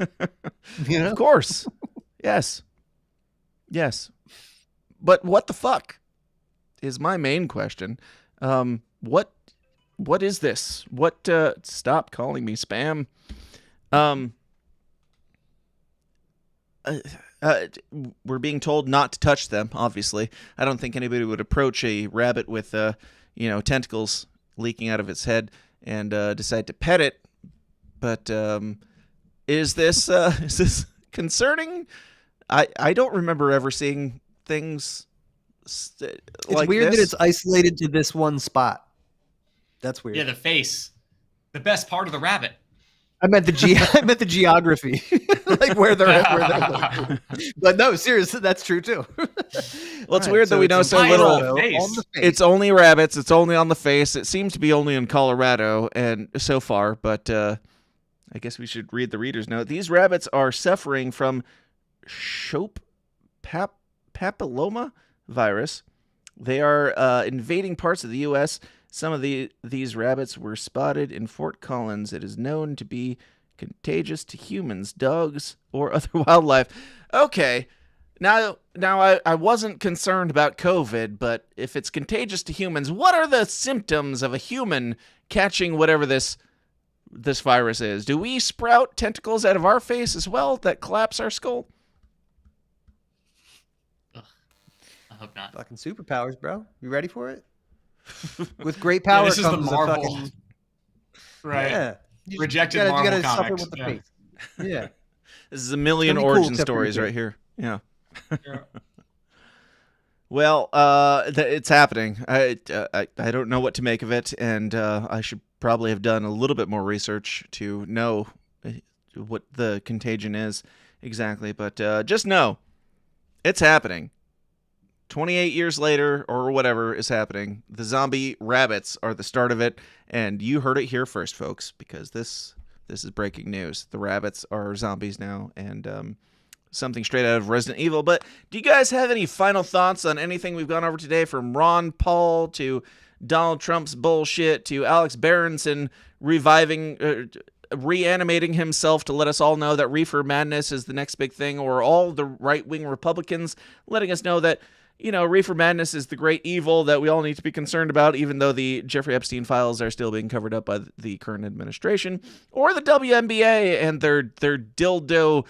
You know? Of course. Yes. But what the fuck is my main question? What is this? What? Stop calling me spam. We're being told not to touch them. Obviously, I don't think anybody would approach a rabbit with tentacles leaking out of its head and decide to pet it. But is this concerning? I don't remember ever seeing things like it's weird this. that it's isolated to this one spot. That's weird. Yeah, the face, the best part of the rabbit. I meant the geography, like where they're at. But no, seriously, that's true too. Well, it's weird that we know so little. It's only rabbits. It's only on the face. It seems to be only in Colorado and so far, but I guess we should read the reader's note. These rabbits are suffering from Shope papilloma virus. They are invading parts of the U.S. Some of these rabbits were spotted in Fort Collins. It is known to be contagious to humans, dogs, or other wildlife. Okay, now I wasn't concerned about COVID, but if it's contagious to humans, what are the symptoms of a human catching whatever this virus is? Do we sprout tentacles out of our face as well that collapse our skull? I hope not. Fucking superpowers, bro. You ready for it? With great power this is comes the Marvel. fucking... Right. Yeah. Rejected you Marvel gotta suffer comics. with the face. Yeah. This is a million It's gonna be origin cool, except for stories you. right here. Yeah. Yeah. Well, it's happening. I don't know what to make of it, and I should probably have done a little bit more research to know what the contagion is exactly. But just know it's happening. 28 years later, or whatever is happening, the zombie rabbits are the start of it, and you heard it here first, folks, because this is breaking news. The rabbits are zombies now, and something straight out of Resident Evil. But do you guys have any final thoughts on anything we've gone over today, from Ron Paul to Donald Trump's bullshit to Alex Berenson reanimating himself to let us all know that Reefer Madness is the next big thing, or all the right-wing Republicans letting us know that Reefer Madness is the great evil that we all need to be concerned about, even though the Jeffrey Epstein files are still being covered up by the current administration, or the WNBA and their dildo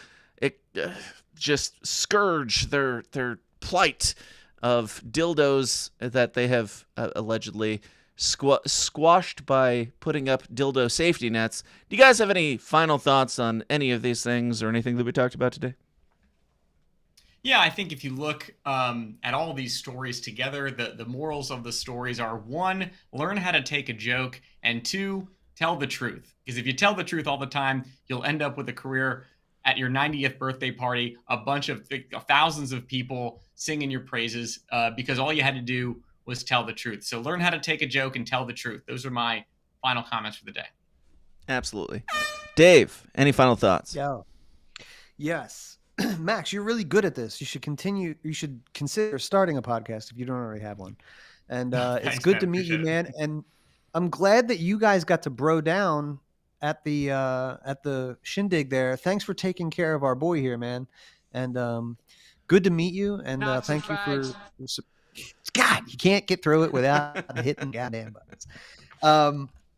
just scourge, their plight of dildos that they have allegedly squashed by putting up dildo safety nets. Do you guys have any final thoughts on any of these things or anything that we talked about today? Yeah, I think if you look at all these stories together, the morals of the stories are: 1, learn how to take a joke, and 2, tell the truth. Because if you tell the truth all the time, you'll end up with a career at your 90th birthday party, a bunch of thousands of people singing your praises because all you had to do was tell the truth. So learn how to take a joke and tell the truth. Those are my final comments for the day. Absolutely. Dave, any final thoughts? Yeah. Yes. Max, you're really good at this. You should consider starting a podcast if you don't already have one. And it's Thanks, good man. to meet you, Appreciate it. man. And I'm glad that you guys got to bro down at the shindig there. Thanks for taking care of our boy here, man. And good to meet you. And thank you for God, you can't get through it without hitting goddamn buttons.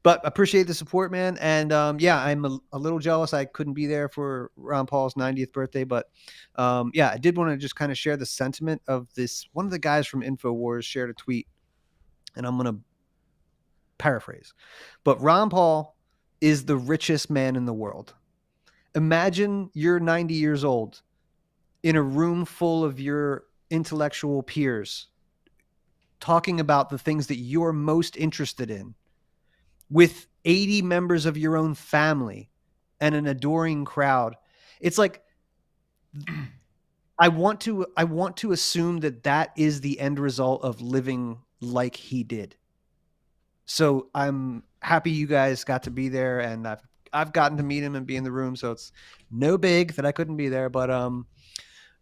But appreciate the support, man. And yeah, I'm a little jealous I couldn't be there for Ron Paul's 90th birthday. But yeah, I did want to just kind of share the sentiment of this. One of the guys from InfoWars shared a tweet, and I'm going to paraphrase. But Ron Paul is the richest man in the world. Imagine you're 90 years old in a room full of your intellectual peers talking about the things that you're most interested in, with 80 members of your own family and an adoring crowd. It's like, I want to assume that is the end result of living like he did. So I'm happy you guys got to be there, and I've gotten to meet him and be in the room. So it's no big that I couldn't be there, but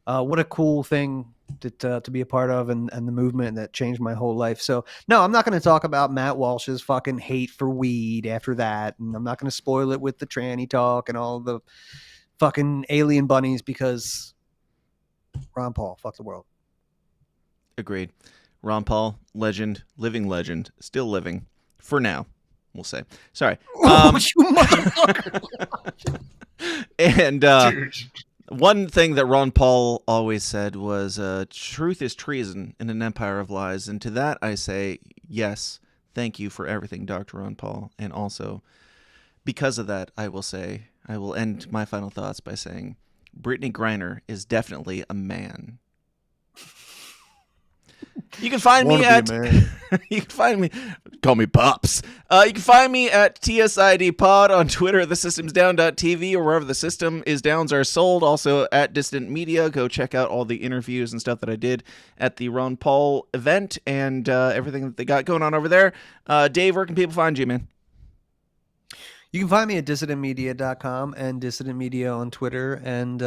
what a cool thing to be a part of, and the movement that changed my whole life. So no, I'm not going to talk about Matt Walsh's fucking hate for weed after that, and I'm not going to spoil it with the tranny talk and all the fucking alien bunnies, because Ron Paul, fuck the world. Agreed. Ron Paul, legend, living legend, still living for now, we'll say. Sorry. You motherfucker. And one thing that Ron Paul always said was, truth is treason in an empire of lies. And to that I say, yes, thank you for everything, Dr. Ron Paul. And also, because of that, I will end my final thoughts by saying, Britney Griner is definitely a man. You can find me at you can find me, call me Pops. You can find me at TSID Pod on Twitter, thesystemsdown.tv, or wherever the system is downs are sold. Also at Dissident Media. Go check out all the interviews and stuff that I did at the Ron Paul event and everything that they got going on over there. Dave, where can people find you, man? You can find me at dissidentmedia.com and Dissident Media on Twitter, and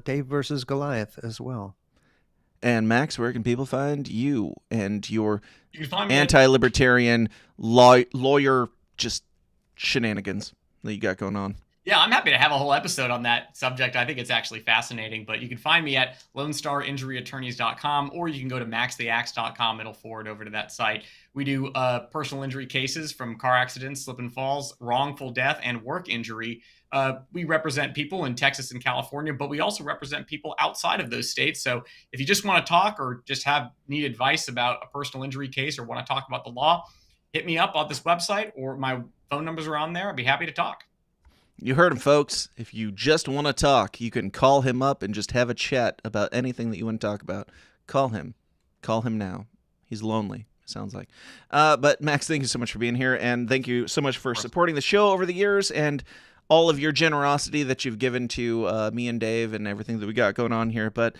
Dave versus Goliath as well. And Max, where can people find you and your You can find me anti-libertarian lawyer just shenanigans that you got going on? Yeah, I'm happy to have a whole episode on that subject. I think it's actually fascinating. But you can find me at LoneStarInjuryAttorneys.com, or you can go to MaxTheAxe.com. It'll forward over to that site. We do personal injury cases, from car accidents, slip and falls, wrongful death, and work injury. We represent people in Texas and California, but we also represent people outside of those states. So if you just want to talk, or just need advice about a personal injury case, or want to talk about the law, hit me up on this website, or my phone numbers are on there. I'd be happy to talk. You heard him, folks. If you just want to talk, you can call him up and just have a chat about anything that you want to talk about. Call him. Call him now. He's lonely, sounds like. But Max, thank you so much for being here, and thank you so much for supporting the show over the years, and all of your generosity that you've given to me and Dave and everything that we got going on here. But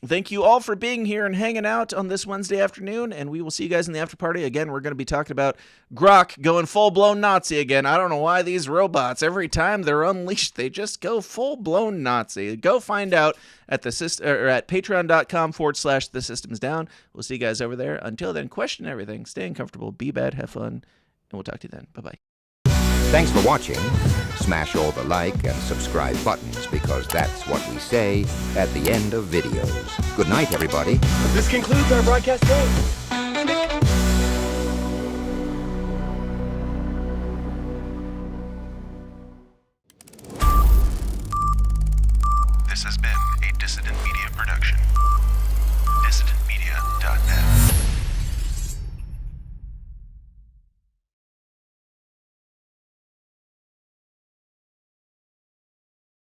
thank you all for being here and hanging out on this Wednesday afternoon, and we will see you guys in the after party. Again, we're going to be talking about Grok going full-blown Nazi again. I don't know why these robots, every time they're unleashed, they just go full-blown Nazi. Go find out at at patreon.com/thesystemsdown. We'll see you guys over there. Until then, question everything, stay uncomfortable, be bad, have fun, and we'll talk to you then. Bye-bye. Thanks for watching. Smash all the like and subscribe buttons, because that's what we say at the end of videos. Good night, everybody. This concludes our broadcast day.